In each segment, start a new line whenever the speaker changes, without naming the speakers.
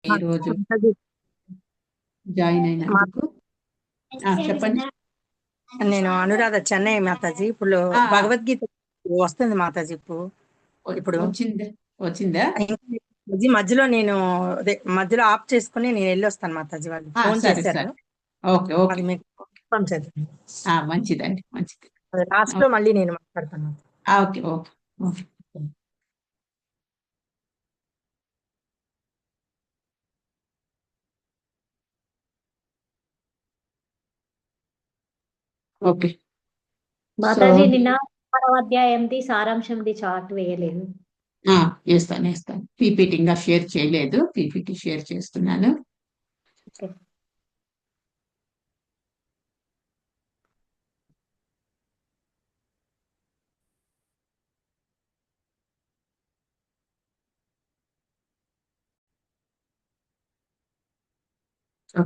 ఈరోజు
అది
జాయిన్
మా
అయినందుకు చెప్పండి.
నేను అనురాధ చెన్నై మాతాజీ. ఇప్పుడు
ఆ, ఆ,
భగవద్గీత వస్తుంది మాతాజీ. ఇప్పుడు
వచ్చిందా? వచ్చిందా?
ఇది మధ్యలో నేను మధ్యలో ఆఫ్ చేసుకుని నేను వెళ్ళి వస్తాను మాతాజీ. వాళ్ళు ఫోన్
సరే
చేశారు.
సరే. Okay okay.
అది మీకు కన్ఫర్మ్ చేద్దాం.
మంచిదండి, మంచిది.
అది లాస్ట్ లో మళ్ళీ నేను మాట్లాడతాను.
Okay okay okay. Okay. So
Mataji నిన్న 6వ అధ్యాయంది సారాంశంది చార్ట్ వేయలేదు.
వేస్తాను. పీపీటీ ఇంకా షేర్ చేయలేదు, పీపీటీ షేర్ చేస్తున్నాను.
ఓకే.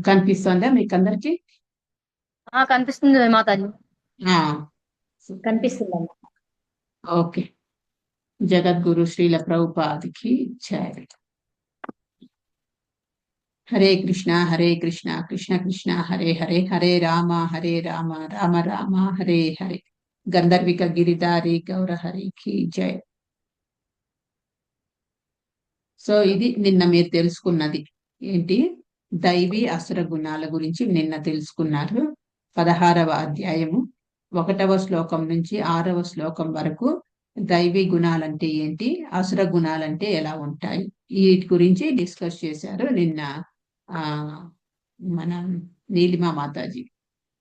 కనిపిస్తుందా మీకు అందరికి?
కనిపిస్తుంది మాతాజీ,
ఆ,
కనిపిస్తుందమ్మా.
ఓకే. జగద్గురు శ్రీల ప్రభుపాదికి జయ. హరే కృష్ణ కృష్ణ కృష్ణ హరే హరే, హరే రామ రామ రామ హరే హరే. గంధర్విక గిరిధారి గౌర హరికి జయ. సో ఇది నిన్న మీరు తెలుసుకున్నది ఏంటి? దైవీ అసుర గుణాల గురించి నిన్న తెలుసుకున్నారు. 16వ అధ్యాయము 1వ శ్లోకం నుంచి 6వ శ్లోకం వరకు దైవీ గుణాలంటే ఏంటి, అసుర గుణాలంటే ఎలా ఉంటాయి, వీటి గురించి డిస్కస్ చేశారు నిన్న మన నీలిమా మాతాజీ.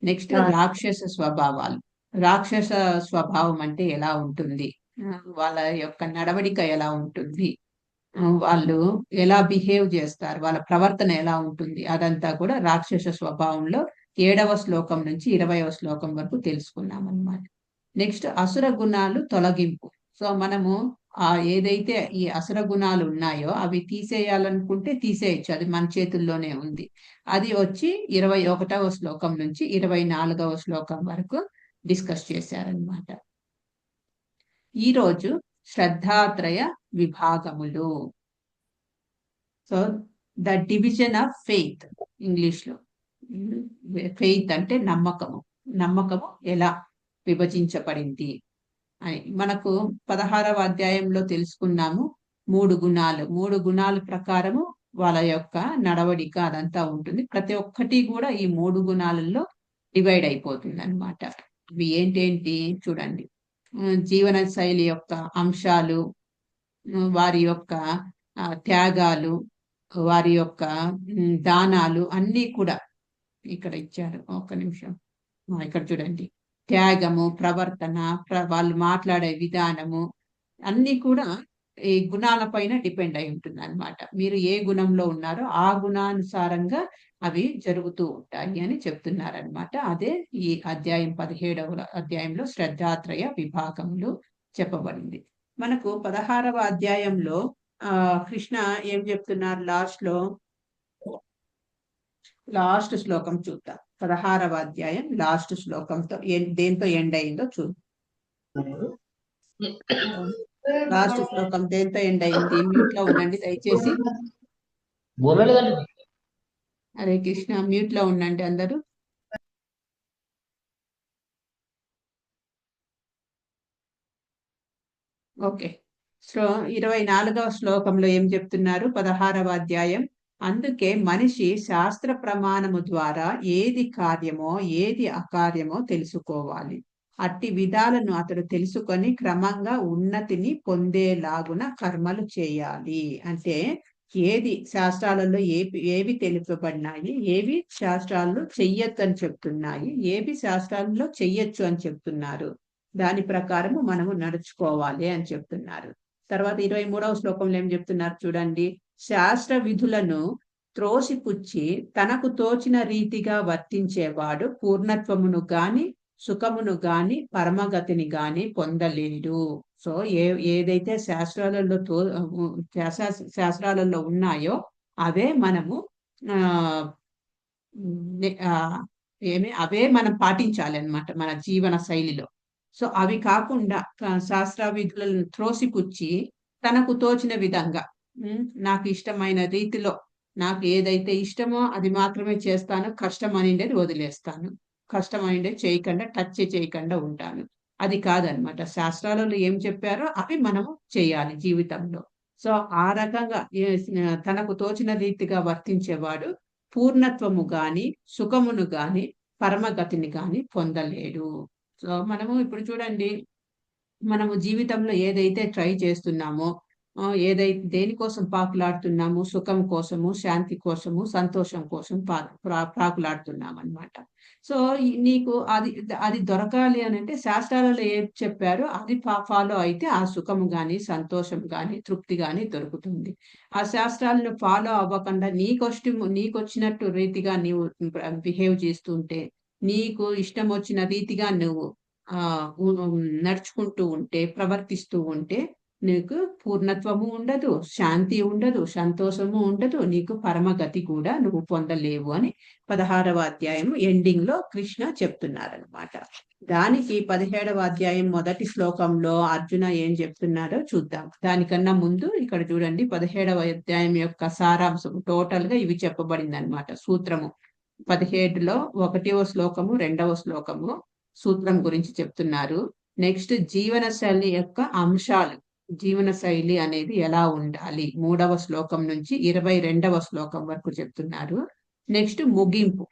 నెక్స్ట్ రాక్షస స్వభావాలు. రాక్షస స్వభావం అంటే ఎలా ఉంటుంది, వాళ్ళ యొక్క నడవడిక ఎలా ఉంటుంది, వాళ్ళు ఎలా బిహేవ్ చేస్తారు, వాళ్ళ ప్రవర్తన ఎలా ఉంటుంది, అదంతా కూడా రాక్షస స్వభావంలో 7వ శ్లోకం నుంచి 20వ శ్లోకం వరకు తెలుసుకున్నాం అన్నమాట. నెక్స్ట్ అసుర గుణాలు తొలగింపు. సో మనము ఏదైతే ఈ అసుర గుణాలు ఉన్నాయో అవి తీసేయాలనుకుంటే తీసేయచ్చు, అది మన చేతుల్లోనే ఉంది. అది వచ్చి 21వ శ్లోకం నుంచి 24వ శ్లోకం వరకు డిస్కస్ చేశారనమాట. ఈరోజు శ్రద్ధాత్రయ విభాగములు. So the division of faith, English లో ఫెయిత్ అంటే నమ్మకము. నమ్మకము ఎలా విభజించబడింది అని మనకు 16వ అధ్యాయంలో తెలుసుకున్నాము. 3 గుణాలు ప్రకారము వాళ్ళ యొక్క నడవడిక అదంతా ఉంటుంది. ప్రతి ఒక్కటి కూడా ఈ 3 గుణాలలో డివైడ్ అయిపోతుంది అనమాట. ఇవి ఏంటేంటి చూడండి. జీవన శైలి యొక్క అంశాలు, వారి యొక్క త్యాగాలు, వారి యొక్క దానాలు అన్నీ కూడా ఇక్కడ ఇచ్చారు. ఒక్క నిమిషం, ఇక్కడ చూడండి. త్యాగము, ప్రవర్తన, వాళ్ళు మాట్లాడే విధానము అన్నీ కూడా ఈ గుణాల పైన డిపెండ్ అయి ఉంటుంది అనమాట. మీరు ఏ గుణంలో ఉన్నారో ఆ గుణానుసారంగా అవి జరుగుతూ ఉంటాయి అని చెప్తున్నారనమాట. అదే ఈ అధ్యాయం 17వ అధ్యాయంలో శ్రద్ధాత్రయ విభాగములు చెప్పబడింది. మనకు 16వ అధ్యాయంలో కృష్ణ ఏం చెప్తున్నారు లాస్ట్ శ్లోకం చూద్దాం. 16వ అధ్యాయం లాస్ట్ శ్లోకంతో దేంతో ఎండ్ అయిందో చూద్దాం. లాస్ట్ శ్లోకం దేంతో ఎండ్ అయింది? మ్యూట్ లో ఉండండి దయచేసి. హరే కృష్ణ, మ్యూట్ లో ఉండండి అందరూ. ఓకే. సో 24వ శ్లోకంలో ఏం చెప్తున్నారు? 16వ అధ్యాయం. అందుకే మనిషి శాస్త్ర ప్రమాణము ద్వారా ఏది కార్యమో ఏది అకార్యమో తెలుసుకోవాలి. అట్టి విధాలను అతడు తెలుసుకొని క్రమంగా ఉన్నతిని పొందేలాగున కర్మలు చేయాలి. అంటే ఏది శాస్త్రాలలో ఏవి తెలుపబడినాయి, ఏవి శాస్త్రాల్లో చెయ్యొద్దు అని చెప్తున్నాయి, ఏవి శాస్త్రాలలో చెయ్యొచ్చు అని చెప్తున్నారు, దాని ప్రకారము మనము నడుచుకోవాలి అని చెప్తున్నారు. తర్వాత 23వ శ్లోకంలో ఏం చెప్తున్నారు చూడండి. శాస్త్ర విధులను త్రోసిపుచ్చి తనకు తోచిన రీతిగా వర్తించేవాడు పూర్ణత్వమును గాని సుఖమును గాని పరమగతిని గాని పొందలేడు. సో ఏదైతే శాస్త్రాలలో ఉన్నాయో అవే మనము అవే మనం పాటించాలి అన్నమాట మన జీవన శైలిలో. సో అవి కాకుండా శాస్త్ర విధులను త్రోసిపుచ్చి తనకు తోచిన విధంగా నాకు ఇష్టమైన రీతిలో నాకు ఏదైతే ఇష్టమో అది మాత్రమే చేస్తాను, కష్టం అనిండేది వదిలేస్తాను, కష్టం అనిండేది చేయకుండా టచ్ చేయకుండా ఉంటాను. అది కాదనమాట. శాస్త్రాలలో ఏం చెప్పారో అవి మనము చేయాలి జీవితంలో. సో ఆ రకంగా తనకు తోచిన రీతిగా వర్తించేవాడు పూర్ణత్వము గాని, సుఖమును గాని, పరమగతిని గాని పొందలేడు. సో మనము ఇప్పుడు చూడండి, మనము జీవితంలో ఏదైతే ట్రై చేస్తున్నామో, ఏదైతే దేనికోసం పాకులాడుతున్నామో, సుఖం కోసము, శాంతి కోసము, సంతోషం కోసం ప్రాకులాడుతున్నాం అన్నమాట. సో నీకు అది అది దొరకాలి అని అంటే శాస్త్రాలలో ఏది చెప్పారో అది ఫాలో అయితే ఆ సుఖము గాని, సంతోషం గాని, తృప్తి గాని దొరుకుతుంది. ఆ శాస్త్రాలను ఫాలో అవ్వకుండా నీకొచ్చినట్టు రీతిగా నీవు బిహేవ్ చేస్తుంటే, నీకు ఇష్టం వచ్చిన రీతిగా నువ్వు నడుచుకుంటూ ఉంటే, ప్రవర్తిస్తూ ఉంటే నీకు పూర్ణత్వము ఉండదు, శాంతి ఉండదు, సంతోషము ఉండదు, నీకు పరమగతి కూడా నువ్వు పొందలేవు అని 16వ అధ్యాయం ఎండింగ్ లో కృష్ణ చెప్తున్నారనమాట. దానికి 17వ అధ్యాయం మొదటి శ్లోకంలో అర్జున ఏం చెప్తున్నారో చూద్దాం. దానికన్నా ముందు ఇక్కడ చూడండి, 17వ అధ్యాయం యొక్క సారాంశం టోటల్ గా ఇవి చెప్పబడింది అనమాట. సూత్రము 17లో 1వ శ్లోకము, 2వ శ్లోకము సూత్రం గురించి చెప్తున్నారు. నెక్స్ట్ జీవన శైలి యొక్క అంశాలు, జీవన శైలి అనేది ఎలా ఉండాలి 3వ శ్లోకం నుంచి 22వ శ్లోకం వరకు చెప్తున్నారు. నెక్స్ట్ ముగింపు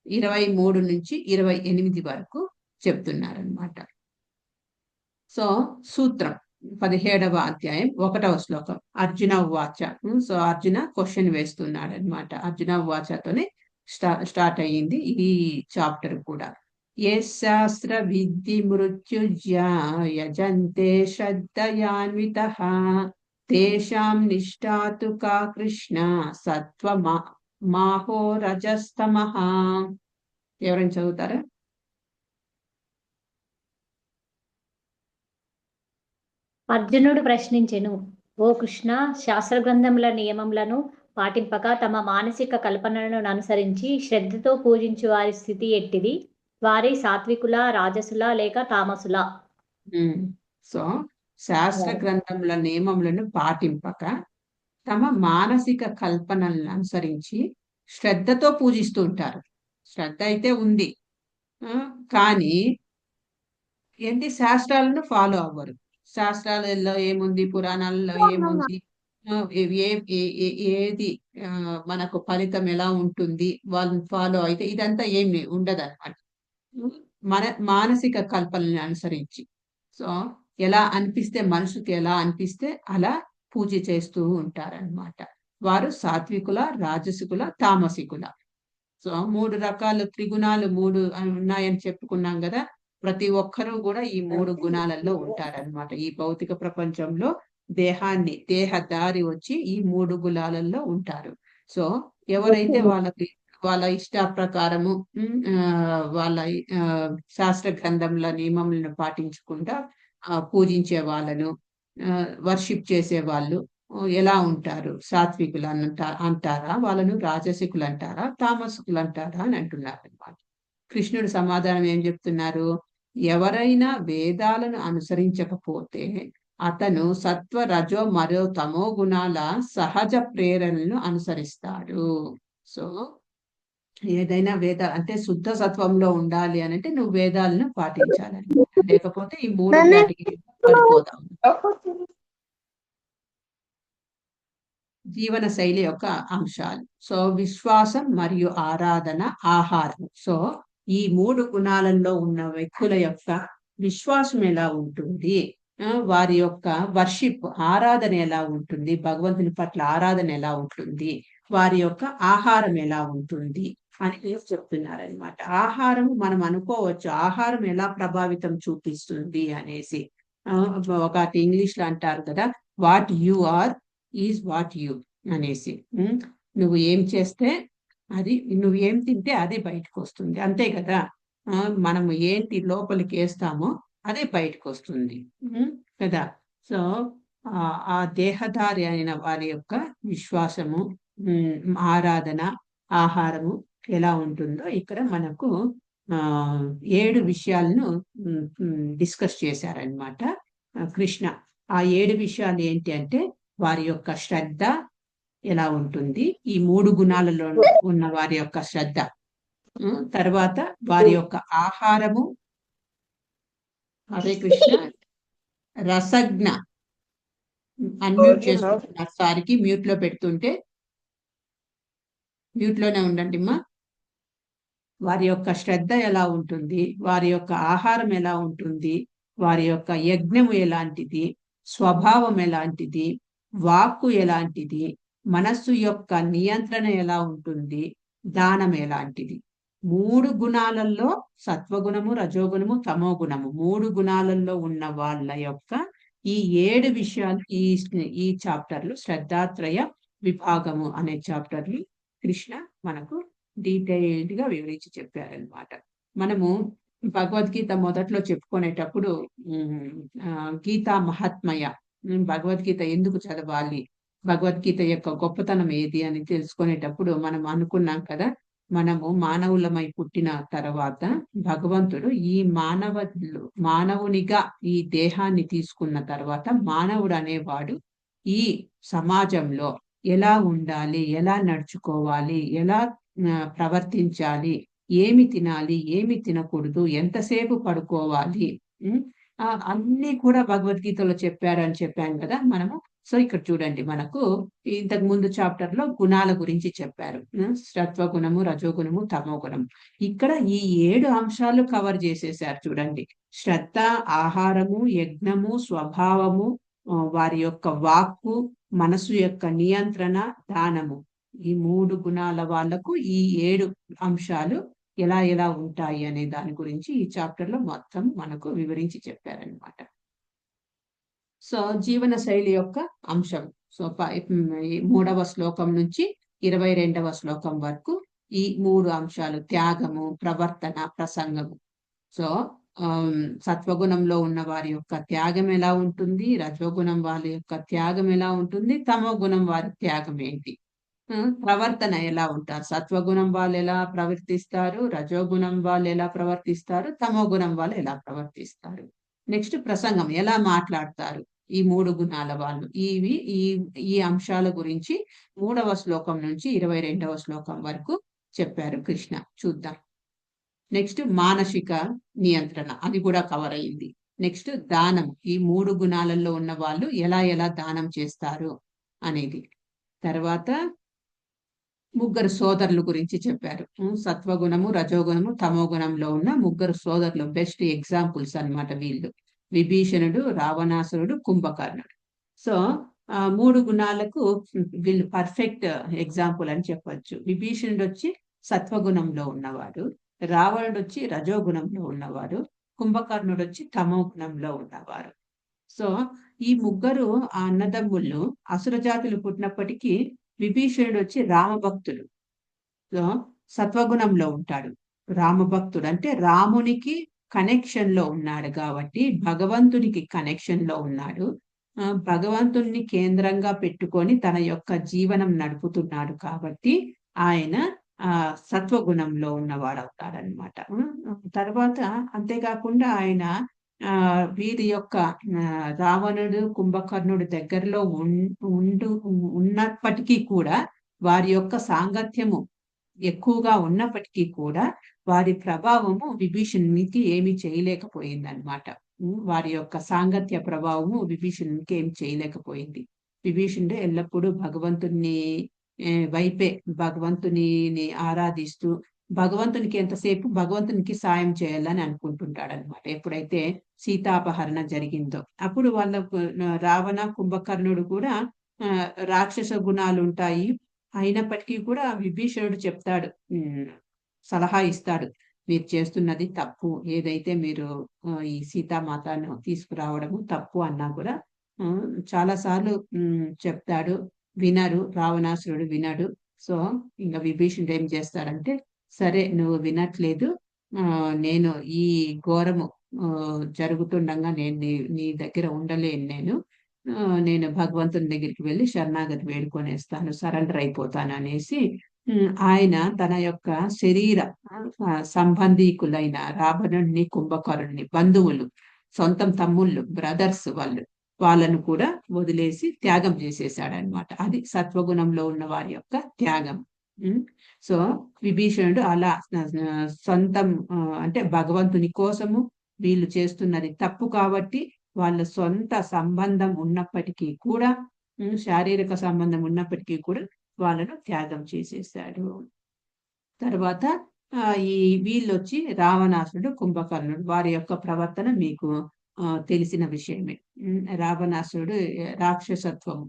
23 నుంచి 28 వరకు చెప్తున్నారు అన్నమాట. సో సూత్రం 17వ అధ్యాయం 1వ శ్లోకం అర్జున ఉవాచ. సో అర్జున క్వశ్చన్ వేస్తున్నాడు అనమాట. అర్జున ఉవాచతోనే స్టార్ట్ అయ్యింది ఈ చాప్టర్ కూడా. ఏ శాస్త్ర విద్ధి మృత్యుజ్యా యజంతే శ్రద్ధయాన్వితః తేషాం నిష్ఠాతు కా కృష్ణ సత్వ మాహో రజస్తమః. ఎవరైనా చదువుతారా?
అర్జునుడు ప్రశ్నించెను, ఓ కృష్ణ, శాస్త్ర గ్రంథముల నియమములను పాటింపక తమ మానసిక కల్పనలను అనుసరించి శ్రద్ధతో పూజించు వారి స్థితి ఎట్టిది? వారి సాత్వికుల, రాజసుల లేక తామసుల?
సో శాస్త్ర గ్రంథముల నియమములను పాటింపక తమ మానసిక కల్పనలను అనుసరించి శ్రద్ధతో పూజిస్తూ ఉంటారు. శ్రద్ధ అయితే ఉంది, కానీ ఏంటి శాస్త్రాలను ఫాలో అవ్వరు. శాస్త్రాలలో ఏముంది, పురాణాలలో ఏముంది, ఏది మనకు ఫలితం ఎలా ఉంటుంది, వాళ్ళని ఫాలో అయితే ఇదంతా ఏమి ఉండదు అనమాట. మన మానసిక కల్పనని అనుసరించి, సో ఎలా అనిపిస్తే, మనసుకి ఎలా అనిపిస్తే అలా పూజ చేస్తూ ఉంటారనమాట. వారు సాత్వికుల, రాజసికుల, తామసికుల. సో 3 రకాల త్రిగుణాలు 3 ఉన్నాయని చెప్పుకున్నాం కదా. ప్రతి ఒక్కరూ కూడా ఈ 3 గుణాలలో ఉంటారనమాట. ఈ భౌతిక ప్రపంచంలో దేహదారి వచ్చి ఈ 3 గుణాలలో ఉంటారు. సో ఎవరైతే వాళ్ళ ఇష్ట ప్రకారము వాళ్ళ శాస్త్ర గ్రంథంల నియమములను పాటించకుండా పూజించే వాళ్ళను, వర్షిప్ చేసే వాళ్ళు ఎలా ఉంటారు? సాత్వికులు అంటారా, వాళ్ళను రాజసికులు అంటారా, తామసికులు అంటారా అని అంటున్నారు అన్నమాట. కృష్ణుడు సమాధానం ఏం చెప్తున్నారు? ఎవరైనా వేదాలను అనుసరించకపోతే అతను సత్వ, రజో మరో తమో గుణాల సహజ ప్రేరణలను అనుసరిస్తాడు. సో ఏదైనా అంటే శుద్ధ సత్వంలో ఉండాలి అని అంటే నువ్వు వేదాలను పాటించాలని, లేకపోతే ఈ 3 కేటగిరీలో పడిపోతాం. జీవన శైలి యొక్క అంశాలు. సో విశ్వాసం మరియు ఆరాధన, ఆహారం. సో ఈ 3 గుణాలలో ఉన్న వ్యక్తుల యొక్క విశ్వాసం ఎలా ఉంటుంది, వారి యొక్క వర్షిప్, ఆరాధన ఎలా ఉంటుంది, భగవంతుని పట్ల ఆరాధన ఎలా ఉంటుంది, వారి యొక్క ఆహారం ఎలా ఉంటుంది అని చెప్తున్నారనమాట. ఆహారం మనం అనుకోవచ్చు, ఆహారం ఎలా ప్రభావితం చూపిస్తుంది అనేసి. ఒకటి ఇంగ్లీష్ లో అంటారు కదా, what you are is what you అనేసి. నువ్వు ఏం చేస్తే అది, నువ్వు ఏం తింటే అదే బయటకు వస్తుంది, అంతే కదా. మనము ఏంటి లోపలికి వేస్తామో అదే బయటకు వస్తుంది కదా. సో ఆ దేహధారి అయిన వారి యొక్క విశ్వాసము, ఆరాధన, ఆహారము ఎలా ఉంటుందో ఇక్కడ మనకు 7 విషయాలను డిస్కస్ చేశారనమాట కృష్ణ. ఆ 7 విషయాలు ఏంటి అంటే వారి యొక్క శ్రద్ధ, ఎలా ఉంటుంది, ఈ 3 గుణాలలో ఉన్న వారి యొక్క శ్రద్ధ. తర్వాత వారి యొక్క ఆహారము, హరే కృష్ణ, రసజ్ఞ. అన్మ్యూట్ చేసుకుంటున్నారు సారికి, మ్యూట్ లో పెడుతుంటే మ్యూట్ లోనే ఉండండి అమ్మా. వారి యొక్క శ్రద్ధ ఎలా ఉంటుంది, వారి యొక్క ఆహారం ఎలా ఉంటుంది, వారి యొక్క యజ్ఞము ఎలాంటిది, స్వభావం ఎలాంటిది, వాక్కు ఎలాంటిది, మనస్సు యొక్క నియంత్రణ ఎలా ఉంటుంది, దానం ఎలాంటిది. 3 గుణాలలో, సత్వగుణము, రజోగుణము, తమో గుణము, 3 గుణాలలో ఉన్న వాళ్ళ యొక్క ఈ 7 విషయాలు ఈ చాప్టర్లు, శ్రద్ధాత్రయ విభాగము అనే చాప్టర్లు కృష్ణ మనకు డీటెయిల్డ్ గా వివరించి చెప్పారనమాట. మనము భగవద్గీత మొదట్లో చెప్పుకునేటప్పుడు గీతా మహాత్మయ, భగవద్గీత ఎందుకు చదవాలి, భగవద్గీత యొక్క గొప్పతనం ఏది అని తెలుసుకునేటప్పుడు మనం అనుకున్నాం కదా, మనము మానవులమై పుట్టిన తర్వాత భగవంతుడు ఈ మానవునిగా ఈ దేహాన్ని తీసుకున్న తర్వాత మానవుడు అనేవాడు ఈ సమాజంలో ఎలా ఉండాలి, ఎలా నడుచుకోవాలి, ఎలా ప్రవర్తించాలి, ఏమి తినాలి, ఏమి తినకూడదు, ఎంతసేపు పడుకోవాలి, అన్ని కూడా భగవద్గీతలో చెప్పారని చెప్పాను కదా మనము. సో ఇక్కడ చూడండి, మనకు ఇంతకు ముందు చాప్టర్ లో గుణాల గురించి చెప్పారు, సత్వగుణము, రజోగుణము, తమో గుణము. ఇక్కడ ఈ 7 అంశాలు కవర్ చేసేసారు చూడండి. శ్రద్ధ, ఆహారము, యజ్ఞము, స్వభావము, వారి యొక్క వాక్కు, మనసు యొక్క నియంత్రణ, దానము. ఈ 3 గుణాల వాళ్లకు ఈ 7 అంశాలు ఎలా ఎలా ఉంటాయి అనే దాని గురించి ఈ చాప్టర్ లో మొత్తం మనకు వివరించి చెప్పారనమాట. సో జీవన శైలి యొక్క అంశం. సో 3వ శ్లోకం నుంచి 22వ శ్లోకం వరకు ఈ 3 అంశాలు, త్యాగము, ప్రవర్తన, ప్రసంగము. సో సత్వగుణంలో ఉన్న వారి యొక్క త్యాగం ఎలా ఉంటుంది, రజోగుణం వారి యొక్క త్యాగం ఎలా ఉంటుంది, తమో గుణం వారి త్యాగం ఏంటి, ప్రవర్తన ఎలా ఉంటారు, సత్వగుణం వాళ్ళు ఎలా ప్రవర్తిస్తారు, రజోగుణం వాళ్ళు ఎలా ప్రవర్తిస్తారు, తమో గుణం వాళ్ళు ఎలా ప్రవర్తిస్తారు. నెక్స్ట్ ప్రసంగం, ఎలా మాట్లాడతారు ఈ 3 గుణాల వాళ్ళు. ఈ అంశాల గురించి 3వ శ్లోకం నుంచి 22వ శ్లోకం వరకు చెప్పారు కృష్ణ. చూద్దాం. నెక్స్ట్ మానసిక నియంత్రణ, అది కూడా కవర్ అయింది. నెక్స్ట్ దానం, ఈ 3 గుణాలలో ఉన్న వాళ్ళు ఎలా ఎలా దానం చేస్తారు అనేది. తర్వాత ముగ్గురు సోదరుల గురించి చెప్పారు. సత్వగుణము, రజోగుణము, తమో గుణంలో ఉన్న ముగ్గురు సోదరులు, బెస్ట్ ఎగ్జాంపుల్స్ అన్నమాట వీళ్ళు. విభీషణుడు, రావణాసురుడు, కుంభకర్ణుడు. సో 3 గుణాలకు వీళ్ళు పర్ఫెక్ట్ ఎగ్జాంపుల్ అని చెప్పొచ్చు. విభీషణుడు వచ్చి సత్వగుణంలో ఉన్నవాడు, రావణుడు వచ్చి రజోగుణంలో ఉన్నవాడు, కుంభకర్ణుడు వచ్చి తమో గుణంలో ఉన్నవారు. సో ఈ ముగ్గురు ఆ అన్నదమ్ముళ్ళు అసుర జాతులు పుట్టినప్పటికీ విభీషణుడు వచ్చి రామభక్తుడు, సో సత్వగుణంలో ఉంటాడు. రామభక్తుడు అంటే రామునికి కనెక్షన్ లో ఉన్నాడు కాబట్టి, భగవంతునికి కనెక్షన్ లో ఉన్నాడు, భగవంతుణ్ణి కేంద్రంగా పెట్టుకొని తన యొక్క జీవనం నడుపుతున్నాడు కాబట్టి ఆయన సత్వగుణంలో ఉన్నవాడు అవుతాడనమాట. తర్వాత అంతేకాకుండా ఆయన వీరి యొక్క రావణుడు, కుంభకర్ణుడు దగ్గరలో ఉన్నప్పటికీ కూడా, వారి యొక్క సాంగత్యము ఎక్కువగా ఉన్నప్పటికీ కూడా వారి ప్రభావము విభీషణునికి ఏమి చేయలేకపోయిందన్నమాట. వారి యొక్క సాంగత్య ప్రభావము విభీషణునికి ఏమి చేయలేకపోయింది. విభీషణుడు ఎల్లప్పుడూ భగవంతుని వైపే, భగవంతుని ఆరాధిస్తూ భగవంతునికి ఎంతసేపు భగవంతునికి సాయం చేయాలని అనుకుంటుంటాడు అనమాట. ఎప్పుడైతే సీతాపహరణ జరిగిందో అప్పుడు వాళ్ళ రావణ, కుంభకర్ణుడు కూడా రాక్షస గుణాలు ఉంటాయి. అయినప్పటికీ కూడా విభీషణుడు చెప్తాడు, సలహా ఇస్తాడు, మీరు చేస్తున్నది తప్పు, ఏదైతే మీరు ఈ సీతామాతను తీసుకురావడము తప్పు అన్నా కూడా చాలా సార్లు చెప్తాడు. వినరు, రావణాసురుడు వినడు. సో ఇంకా విభీషణుడు ఏం చేస్తాడంటే, సరే నువ్వు వినట్లేదు, నేను ఈ ఘోరము జరుగుతుండగా నేను నీ దగ్గర ఉండలేను, నేను భగవంతుని దగ్గరికి వెళ్ళి శరణాగతి వేడుకొనేస్తాను, సరెండర్ అయిపోతాను అనేసి ఆయన తన యొక్క శరీర సంబంధీకులైన రావణుడిని, కుంభకర్ణుని, బంధువులు, సొంతం తమ్ముళ్ళు, బ్రదర్స్ వాళ్ళు వాళ్ళను కూడా వదిలేసి త్యాగం చేసేసాడనమాట. అది సత్వగుణంలో ఉన్న వారి యొక్క త్యాగం. సో విభీషణుడు అలా సొంతం అంటే భగవంతుని కోసము వీళ్ళు చేస్తున్నది తప్పు కాబట్టి వాళ్ళ సొంత సంబంధం ఉన్నప్పటికీ కూడా శారీరక సంబంధం ఉన్నప్పటికీ కూడా వాళ్ళను త్యాగం చేసేసాడు. తర్వాత ఈ వీళ్ళొచ్చి రావణాసురుడు, కుంభకర్ణుడు వారి యొక్క ప్రవర్తన మీకు తెలిసిన విషయమే. రావణాసురుడు రాక్షసత్వము,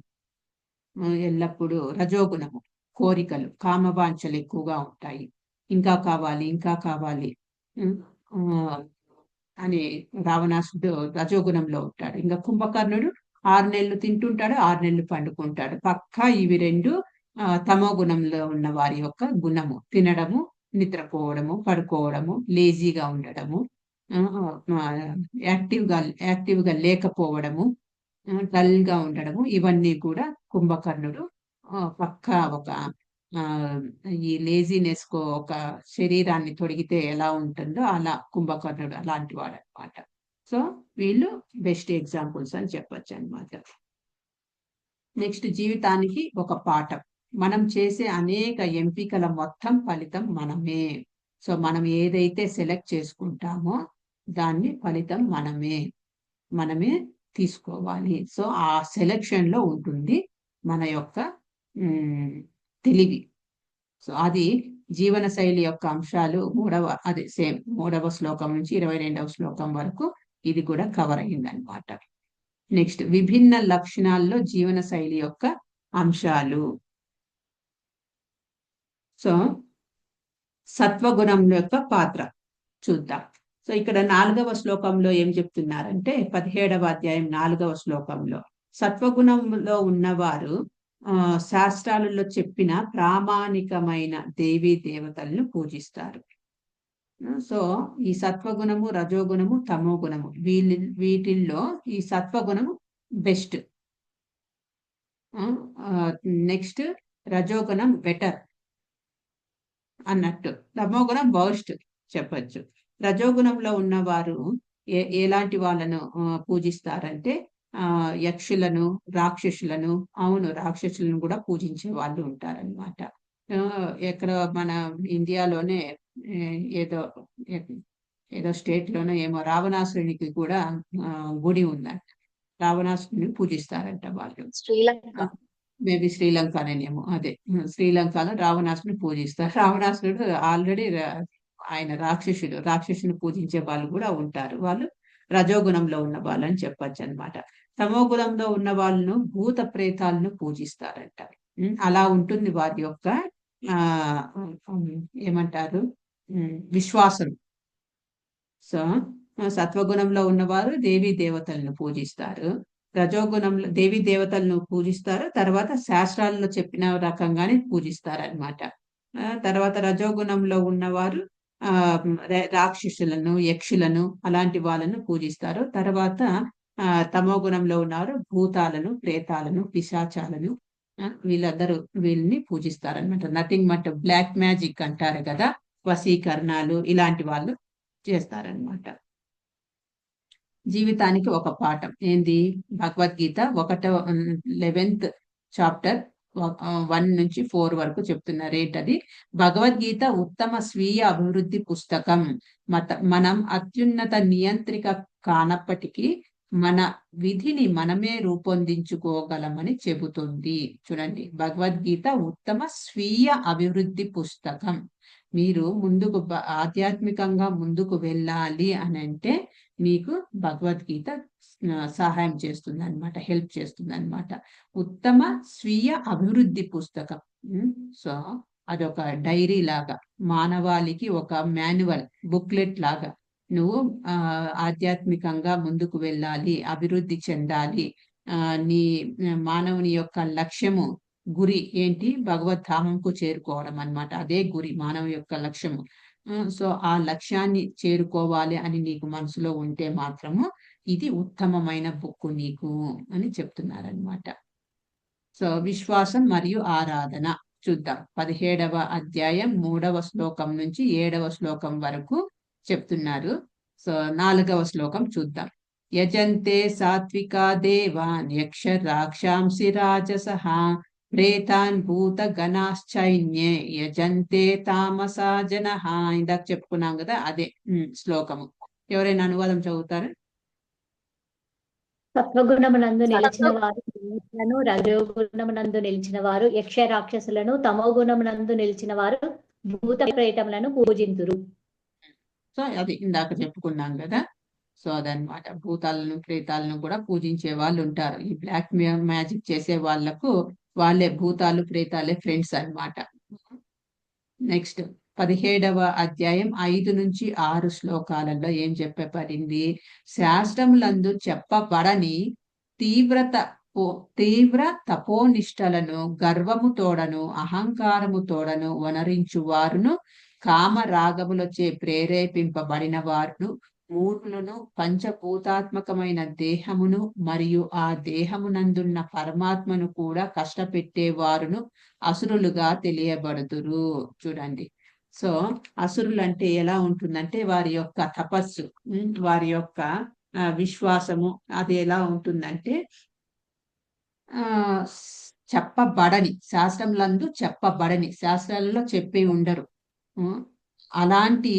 ఎల్లప్పుడూ రజోగుణము, కోరికలు, కామవాంఛలు ఎక్కువగా ఉంటాయి. ఇంకా కావాలి, ఇంకా కావాలి అని రావణాసురుడు రజోగుణంలో ఉంటాడు. ఇంకా కుంభకర్ణుడు 6 నెలలు తింటుంటాడు, 6 నెలలు పండుకుంటాడు. పక్కా ఇవి రెండు తమో గుణంలో ఉన్న వారి యొక్క గుణము. తినడము, నిద్రపోవడము, పడుకోవడము, లేజీగా ఉండడము, యాక్టివ్గా లేకపోవడము, డల్ గా ఉండడము, ఇవన్నీ కూడా కుంభకర్ణుడు పక్కా ఒక ఈ లేజినెస్ కు ఒక శరీరాన్ని తొడిగితే ఎలా ఉంటుందో అలా కుంభకర్ణుడు అలాంటి వాడు అనమాట. సో వీళ్ళు బెస్ట్ ఎగ్జాంపుల్స్ అని చెప్పొచ్చు అనమాట. నెక్స్ట్, జీవితానికి ఒక పాఠం. మనం చేసే అనేక ఎంపికల మొత్తం ఫలితం మనమే. సో మనం ఏదైతే సెలెక్ట్ చేసుకుంటామో దాన్ని ఫలితం మనమే తీసుకోవాలి. సో ఆ సెలెక్షన్ లో ఉంటుంది మన యొక్క తెలివి. సో అది జీవన శైలి యొక్క అంశాలు మూడవ శ్లోకం నుంచి 22వ శ్లోకం వరకు ఇది కూడా కవర్ అయిందనమాట. నెక్స్ట్, విభిన్న లక్షణాల్లో జీవన శైలి యొక్క అంశాలు. సో సత్వగుణం యొక్క పాత్ర చూద్దాం. సో ఇక్కడ 4వ శ్లోకంలో ఏం చెప్తున్నారంటే 17వ అధ్యాయం 4వ శ్లోకంలో సత్వగుణంలో ఉన్నవారు శాస్త్రాలలో చెప్పిన ప్రామాణికమైన దేవీ దేవతలను పూజిస్తారు. సో ఈ సత్వగుణము, రజోగుణము, తమో గుణము వీటిల్లో ఈ సత్వగుణము బెస్ట్. నెక్స్ట్ రజోగుణం బెటర్ అన్నట్టు, తమో గుణం వర్స్ట్ చెప్పచ్చు. రజోగుణంలో ఉన్నవారు ఎలాంటి వాళ్ళను పూజిస్తారంటే యక్షులను, రాక్షసులను, రాక్షసులను కూడా పూజించే వాళ్ళు ఉంటారనమాట. ఎక్కడ మన ఇండియాలోనే ఏదో స్టేట్ లోనో ఏమో రావణాసురునికి కూడా గుడి ఉందంట. రావణాసురుని పూజిస్తారంట వాళ్ళు. మేబీ శ్రీలంకనేమో. అదే శ్రీలంకలో రావణాసురుని పూజిస్తారు. రావణాసురుడు ఆల్రెడీ ఆయన రాక్షసుని పూజించే వాళ్ళు కూడా ఉంటారు. వాళ్ళు రజోగుణంలో ఉన్న వాళ్ళని చెప్పచ్చు అనమాట. తమో గుణంలో ఉన్న వాళ్ళను భూత ప్రేతాలను పూజిస్తారంట. అలా ఉంటుంది వారి యొక్క ఏమంటారు విశ్వాసం. సో సత్వగుణంలో ఉన్నవారు దేవీ దేవతలను పూజిస్తారు, రజోగుణంలో దేవీ దేవతలను పూజిస్తారు, తర్వాత శాస్త్రాలలో చెప్పిన రకంగానే పూజిస్తారు అనమాట. తర్వాత రజోగుణంలో ఉన్నవారు రాక్షసులను, యక్షులను అలాంటి వాళ్ళను పూజిస్తారు. తర్వాత తమో గుణంలో ఉన్నవారు భూతాలను, ప్రేతాలను, పిశాచాలను వీళ్ళని పూజిస్తారనమాట. నథింగ్ బట్ బ్లాక్ మ్యాజిక్ అంటారు కదా, వశీకరణాలు ఇలాంటి వాళ్ళు చేస్తారనమాట. జీవితానికి ఒక పాఠం ఏంది? భగవద్గీత 11th చాప్టర్ 1 నుంచి 4 వరకు చెప్తున్నారు. ఏంటది? భగవద్గీత ఉత్తమ స్వీయ అభివృద్ధి పుస్తకం. మనం అత్యున్నత నియంత్రిక కానప్పటికీ మన విధిని మనమే రూపొందించుకోగలమని చెబుతుంది. చూడండి, భగవద్గీత ఉత్తమ స్వీయ అభివృద్ధి పుస్తకం. మీరు ఆధ్యాత్మికంగా ముందుకు వెళ్ళాలి అని అంటే మీకు భగవద్గీత సహాయం చేస్తుంది అనమాట, హెల్ప్ చేస్తుంది అనమాట. ఉత్తమ స్వీయ అభివృద్ధి పుస్తకం. సో అదొక డైరీ లాగా, మానవాళికి ఒక మాన్యువల్ బుక్లెట్ లాగా. నువ్వు ఆధ్యాత్మికంగా ముందుకు వెళ్ళాలి, అభివృద్ధి చెందాలి, నీ మానవుని యొక్క లక్ష్యము, గురి ఏంటి? భగవద్ధామంకు చేరుకోవడం అన్నమాట. అదే గురి, మానవ యొక్క లక్ష్యము. సో ఆ లక్ష్యాన్ని చేరుకోవాలి అని నీకు మనసులో ఉంటే మాత్రము ఇది ఉత్తమమైన బుక్ నీకు అని చెప్తున్నారనమాట. సో విశ్వాసం మరియు ఆరాధన చూద్దాం. 17వ అధ్యాయం 3వ శ్లోకం నుంచి 7వ శ్లోకం వరకు చెప్తున్నారు. సో 4వ శ్లోకం చూద్దాం. యజంతే సాత్వికా దేవాన్ యక్ష రాక్షాంసి రాజసః ప్రేతాన్ భూత గణాశ్చైన్యే యజంతే తామసా జనః. ఇందాక చెప్పుకున్నాం కదా, అదే శ్లోకము. ఎవరైనా అనువాదం చదువుతారా?
సత్వగుణమునందు నిలిచిన వారు దేవతలను, రజోగుణమునందు నిలిచిన వారు యక్ష రాక్షసులను, తమోగుణమునందు నిలిచిన వారు భూత ప్రేతములను పూజింతురు.
సో అది ఇందాక చెప్పుకున్నాం కదా. సో అదనమాట, భూతాలను ప్రేతాలను కూడా పూజించే వాళ్ళు ఉంటారు. ఈ బ్లాక్ మ్యాజిక్ చేసే వాళ్ళకు వాళ్ళే భూతాలు ప్రేతాలే ఫ్రెండ్స్ అన్నమాట. నెక్స్ట్ 17వ అధ్యాయం 5 నుంచి 6 శ్లోకాలలో ఏం చెప్పబడింది? శాస్త్రములందు చెప్పబడని తీవ్ర తపోనిష్టలను, గర్వము తోడను, అహంకారము తోడను వనరించు వారును, కామరాగములచే ప్రేరేపింపబడిన వారును, మూఢులను, పంచభూతాత్మకమైన దేహమును మరియు ఆ దేహమునందున్న పరమాత్మను కూడా కష్టపెట్టేవారును అసురులుగా తెలియబడుదురు. చూడండి, సో అసురులు అంటే ఎలా ఉంటుందంటే వారి యొక్క తపస్సు, వారి యొక్క విశ్వాసము అది ఎలా ఉంటుందంటే చెప్పబడని, శాస్త్రములందు చెప్పబడని, శాస్త్రాలలో చెప్పి ఉండరు, అలాంటి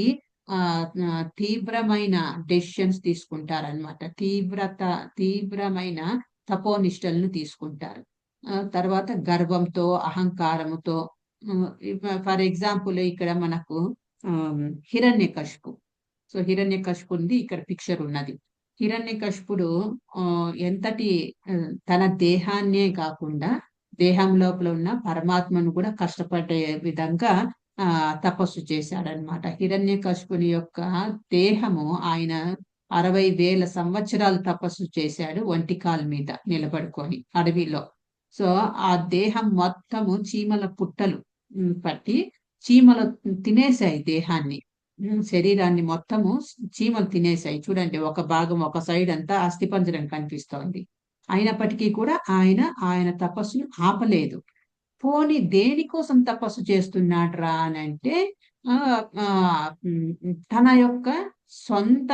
తీవ్రమైన డెసిషన్స్ తీసుకుంటారనమాట. తీవ్రమైన తపోనిష్టలను తీసుకుంటారు. తర్వాత గర్వంతో, అహంకారముతో. ఫర్ ఎగ్జాంపుల్ ఇక్కడ మనకు హిరణ్యకశిపు. సో హిరణ్యకశిపుంది ఇక్కడ పిక్చర్ ఉన్నది. హిరణ్యకశిపుడు ఎంతటి తన దేహాన్నే కాకుండా దేహం లోపల ఉన్న పరమాత్మను కూడా కష్టపడే విధంగా తపస్సు చేశాడనమాట. హిరణ్యకశిపుని యొక్క దేహము ఆయన 60,000 సంవత్సరాలు తపస్సు చేశాడు, ఒంటికాల మీద నిలబడుకొని అడవిలో. సో ఆ దేహం మొత్తము చీమల పుట్టలు పట్టి చీమలు తినేశాయి దేహాన్ని, శరీరాన్ని మొత్తము చీమలు తినేశాయి. చూడండి, ఒక భాగం, ఒక సైడ్ అంతా అస్థిపంజరం కనిపిస్తోంది. అయినప్పటికీ కూడా ఆయన తపస్సును ఆపలేదు. పోని దేనికోసం తపస్సు చేస్తున్నాడు రా అని అంటే తన యొక్క సొంత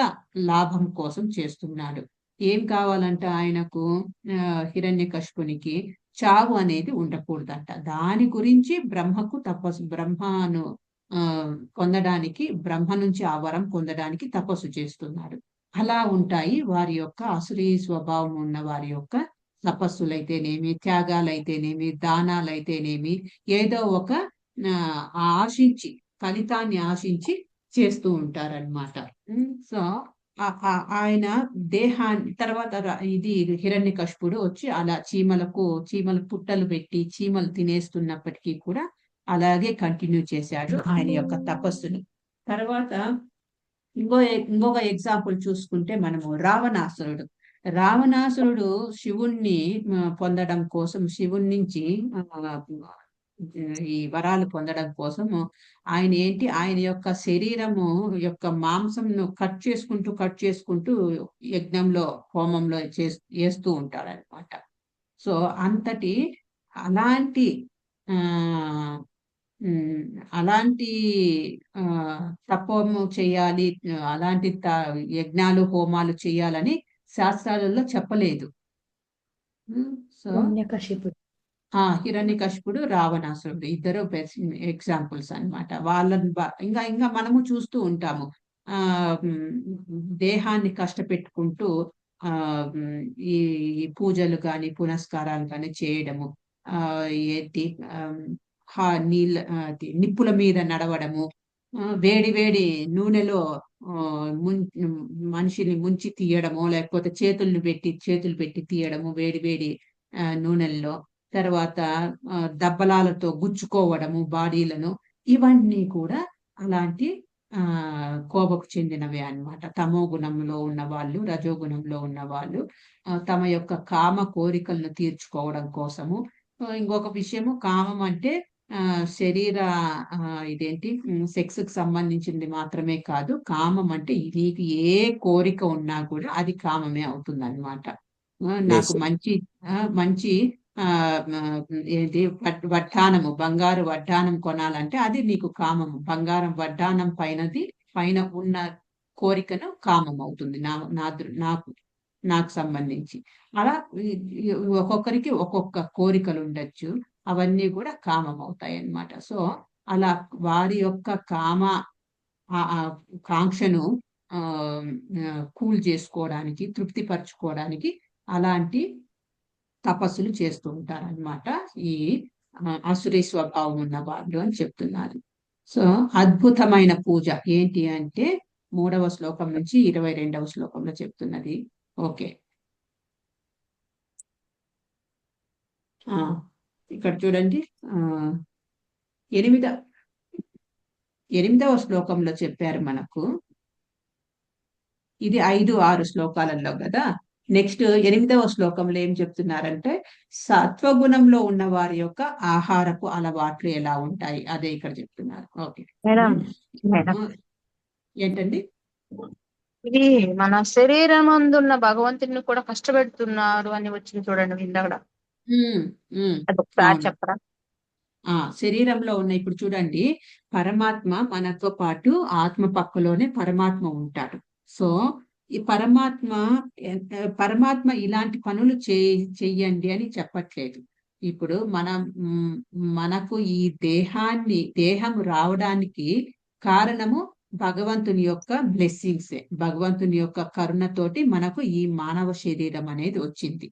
లాభం కోసం చేస్తున్నాడు. ఏం కావాలంట ఆయనకు? హిరణ్యకశిపునికి చావు అనేది ఉండకూడదంట. దాని గురించి బ్రహ్మను పొందడానికి, బ్రహ్మ నుంచి ఆ వరం పొందడానికి తపస్సు చేస్తున్నాడు. అలా ఉంటాయి వారి యొక్క అసురీ స్వభావం ఉన్న వారి యొక్క తపస్సులైతేనేమి, త్యాగాలైతేనేమి, దానాలైతేనేమి, ఏదో ఒక ఆశించి, ఫలితాన్ని ఆశించి చేస్తూ ఉంటారన్నమాట. సో ఆయన దేహాన్ని తర్వాత ఇది హిరణ్యకశిపుడు వచ్చి అలా చీమల పుట్టలు పెట్టి చీమలు తినేస్తున్నప్పటికీ కూడా అలాగే కంటిన్యూ చేశాడు ఆయన యొక్క తపస్సును. తర్వాత ఇంకొక ఎగ్జాంపుల్ చూసుకుంటే మనము రావణాసురుడు శివుణ్ణి పొందడం కోసం, శివుని నుంచి ఈ వరాలు పొందడం కోసము ఆయన యొక్క శరీరము యొక్క మాంసంను కట్ చేసుకుంటూ యజ్ఞంలో, హోమంలో చేస్తూ ఉంటాడనమాట. సో అలాంటి తపము చేయాలి, అలాంటి యజ్ఞాలు హోమాలు చేయాలని శాస్త్రాలలో చెప్పలేదు. సో హిరణ్యకశిపుడు, రావణాసురుడు ఇద్దరు ఎగ్జాంపుల్స్ అన్నమాట. వాళ్ళని ఇంకా మనము చూస్తూ ఉంటాము. దేహాన్ని కష్టపెట్టుకుంటూ ఈ పూజలు కానీ పునస్కారాలు కానీ చేయడము, నిప్పుల మీద నడవడము, వేడి నూనెలో మనిషిని ముంచి తీయడము, లేకపోతే చేతులు పెట్టి తీయడము వేడి నూనెల్లో, తర్వాత దబ్బలాలతో గుచ్చుకోవడము బాడీలను, ఇవన్నీ కూడా అలాంటి కోపకు చెందినవే అన్నమాట. తమో గుణంలో ఉన్న వాళ్ళు, రజోగుణంలో ఉన్న వాళ్ళు తమ యొక్క కామ కోరికలను తీర్చుకోవడం కోసము. ఇంకొక విషయము, కామం అంటే శరీర సెక్స్ కి సంబంధించింది మాత్రమే కాదు. కామం అంటే నీకు ఏ కోరిక ఉన్నా కూడా అది కామమే అవుతుంది అన్నమాట. నాకు మంచి వడ్డానము, బంగారు వడ్డానం కొనాలంటే అది నీకు కామము. బంగారం వడ్డానం పైన ఉన్న కోరికను కామం అవుతుంది నాకు. నాకు సంబంధించి. అలా ఒక్కొక్కరికి ఒక్కొక్క కోరికలు ఉండొచ్చు. అవన్నీ కూడా కామం అవుతాయి అన్నమాట. సో అలా వారి యొక్క కాంక్షను కూల్ చేసుకోవడానికి, తృప్తిపరచుకోవడానికి అలాంటి తపస్సులు చేస్తూ ఉంటారన్నమాట ఈ అసురీ స్వభావం ఉన్న వాళ్ళు అని చెప్తున్నారు. సో అద్భుతమైన పూజ ఏంటి అంటే 3వ శ్లోకం నుంచి 22వ శ్లోకంలో చెప్తున్నది. ఓకే, ఇక్కడ చూడండి. 8వ శ్లోకంలో చెప్పారు మనకు. ఇది 5, 6 శ్లోకాలలో కదా. నెక్స్ట్ 8వ శ్లోకంలో ఏం చెప్తున్నారంటే సత్వగుణంలో ఉన్న వారి యొక్క ఆహారపు అలవాట్లు ఎలా ఉంటాయి అదే ఇక్కడ చెప్తున్నారు. ఓకే, ఏంటండి?
ఇది మన శరీరం అందున్న భగవంతుని కూడా కష్టపెడుతున్నారు అని వచ్చింది చూడండి ఇందాక. అదొకసారి చెప్పరా?
శరీరంలో ఉన్న ఇప్పుడు చూడండి, పరమాత్మ మనతో పాటు ఆత్మ పక్కలోనే పరమాత్మ ఉంటాడు. సో ఈ పరమాత్మ ఇలాంటి పనులు చెయ్యండి అని చెప్పట్లేదు. ఇప్పుడు మనకు ఈ దేహం రావడానికి కారణము భగవంతుని యొక్క బ్లెస్సింగ్సే, భగవంతుని యొక్క కరుణతోటి మనకు ఈ మానవ శరీరం అనేది వచ్చింది.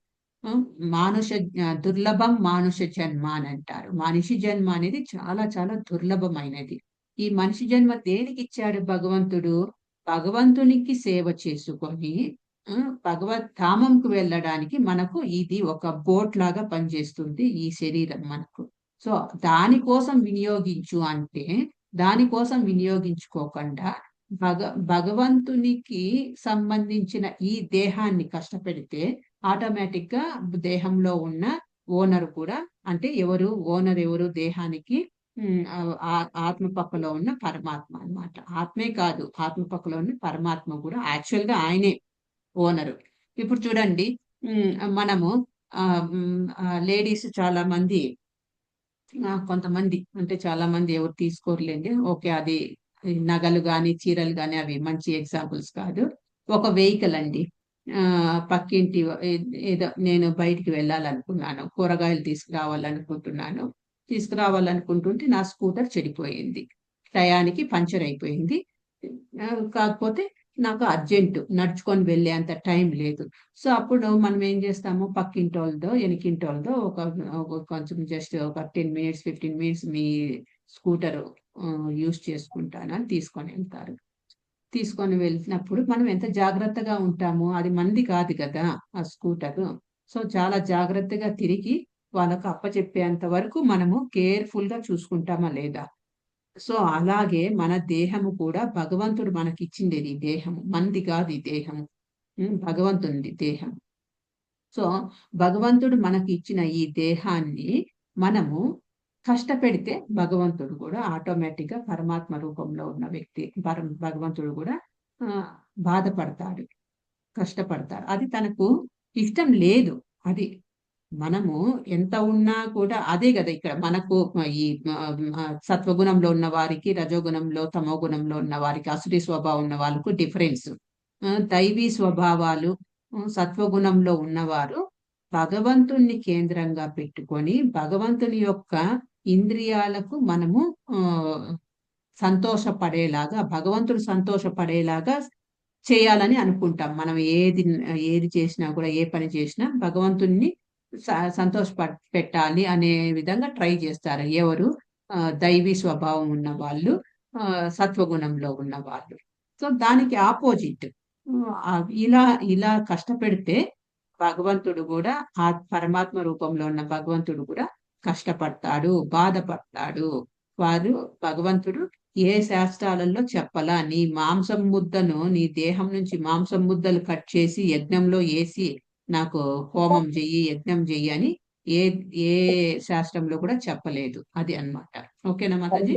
దుర్లభం మానుష జన్మ అని అంటారు. మనిషి జన్మ అనేది చాలా చాలా దుర్లభమైనది. ఈ మనిషి జన్మ దేనికి ఇచ్చాడు భగవంతుడు? భగవంతునికి సేవ చేసుకొని ధామంకు వెళ్ళడానికి మనకు ఇది ఒక బోట్ లాగా పనిచేస్తుంది ఈ శరీరం మనకు. సో దానికోసం వినియోగించు అంటే దానికోసం వినియోగించుకోకుండా భగవంతునికి సంబంధించిన ఈ దేహాన్ని కష్టపెడితే ఆటోమేటిక్ గా దేహంలో ఉన్న ఓనర్ కూడా, అంటే ఓనర్ ఎవరు దేహానికి? ఆత్మ పక్కలో ఉన్న పరమాత్మ అన్నమాట. ఆత్మే కాదు, ఆత్మ పక్కలో ఉన్న పరమాత్మ కూడా యాక్చువల్ గా ఆయనే ఓనరు. ఇప్పుడు చూడండి, మనము లేడీస్ చాలా మంది, కొంతమంది అంటే చాలా మంది ఎవరు తీసుకోరులేండి. ఓకే, అది నగలు గాని చీరలు గాని అవి మంచి ఎగ్జాంపుల్స్ కాదు. ఒక వెహికల్ అండి, పక్కింటి ఏదో నేను బయటికి వెళ్ళాలనుకున్నాను, కూరగాయలు తీసుకురావాలనుకుంటుంటే నా స్కూటర్ చెడిపోయింది, టయానికి పంచర్ అయిపోయింది. కాకపోతే నాకు అర్జెంటు, నడుచుకొని వెళ్ళేంత టైం లేదు. సో అప్పుడు మనం ఏం చేస్తాము, పక్కింటి వాళ్ళతో ఎనికింటి వాళ్ళతో కొంచెం జస్ట్ ఒక 10 minutes 15 minutes మీ స్కూటర్ యూజ్ చేసుకుంటానని తీసుకొని వెళ్తారు. తీసుకొని వెళ్ళినప్పుడు మనం ఎంత జాగ్రత్తగా ఉంటాము, అది మంది కాదు కదా ఆ స్కూటరు. సో చాలా జాగ్రత్తగా తిరిగి వాళ్ళకు అప్పచెప్పేంత వరకు మనము కేర్ఫుల్ గా చూసుకుంటామా లేదా? సో అలాగే మన దేహము కూడా భగవంతుడు మనకిచ్చింది. ఈ దేహము మంది కాదు, ఈ దేహము భగవంతుని దేహం. సో భగవంతుడు మనకి ఇచ్చిన ఈ దేహాన్ని మనము కష్టపెడితే భగవంతుడు కూడా ఆటోమేటిక్ గా పరమాత్మ రూపంలో ఉన్న వ్యక్తి భగవంతుడు కూడా బాధపడతాడు, కష్టపడతాడు. అది తనకు ఇష్టం లేదు. అది మనము ఎంత ఉన్నా కూడా అదే కదా ఇక్కడ మనకు ఈ సత్వగుణంలో ఉన్న వారికి, రజోగుణంలో తమో గుణంలో ఉన్న వారికి, అసురీ స్వభావం ఉన్న వాళ్ళకు డిఫరెన్స్. దైవీ స్వభావాలు సత్వగుణంలో ఉన్నవారు భగవంతుణ్ణి కేంద్రంగా పెట్టుకొని భగవంతుని యొక్క ఇంద్రియాలకు మనము సంతోషపడేలాగా, భగవంతుడు సంతోషపడేలాగా చేయాలని అనుకుంటాం. మనం ఏది చేసినా కూడా, ఏ పని చేసినా భగవంతుణ్ణి పెట్టాలి అనే విధంగా ట్రై చేస్తారు. ఎవరు? దైవీ స్వభావం ఉన్న వాళ్ళు, సత్వగుణంలో ఉన్న వాళ్ళు. సో దానికి ఆపోజిట్ ఇలా కష్టపెడితే భగవంతుడు కూడా, ఆ పరమాత్మ రూపంలో ఉన్న భగవంతుడు కూడా కష్టపడతాడు, బాధపడతాడు. భగవంతుడు ఏ శాస్త్రాలలో చెప్పలా, నీ మాంసం ముద్దను, నీ దేహం నుంచి మాంసం ముద్దలు కట్ చేసి యజ్ఞంలో వేసి నాకు హోమం చెయ్యి, యజ్ఞం చెయ్యి అని ఏ శాస్త్రంలో కూడా చెప్పలేదు. అది అన్నమాట. ఓకేనా మాతాజీ?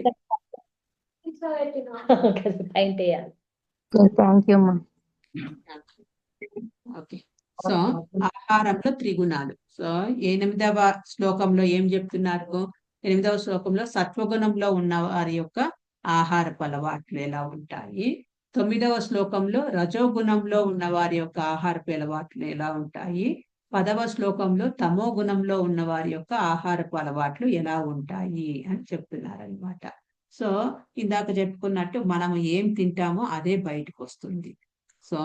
ఓకే. సో ఆహారంలో త్రిగుణాలు. సో 8వ శ్లోకంలో ఏం చెప్తున్నారు? 8వ శ్లోకంలో సత్వగుణంలో ఉన్న వారి యొక్క ఆహారపు అలవాట్లు ఎలా ఉంటాయి, 9వ శ్లోకంలో రజోగుణంలో ఉన్న వారి యొక్క ఆహారపు అలవాట్లు ఎలా ఉంటాయి, 10వ శ్లోకంలో తమో గుణంలో ఉన్న వారి యొక్క ఆహారపు అలవాట్లు ఎలా ఉంటాయి అని చెప్తున్నారనమాట. సో ఇందాక చెప్పుకున్నట్టు మనం ఏం తింటామో అదే బయటకు వస్తుంది. సో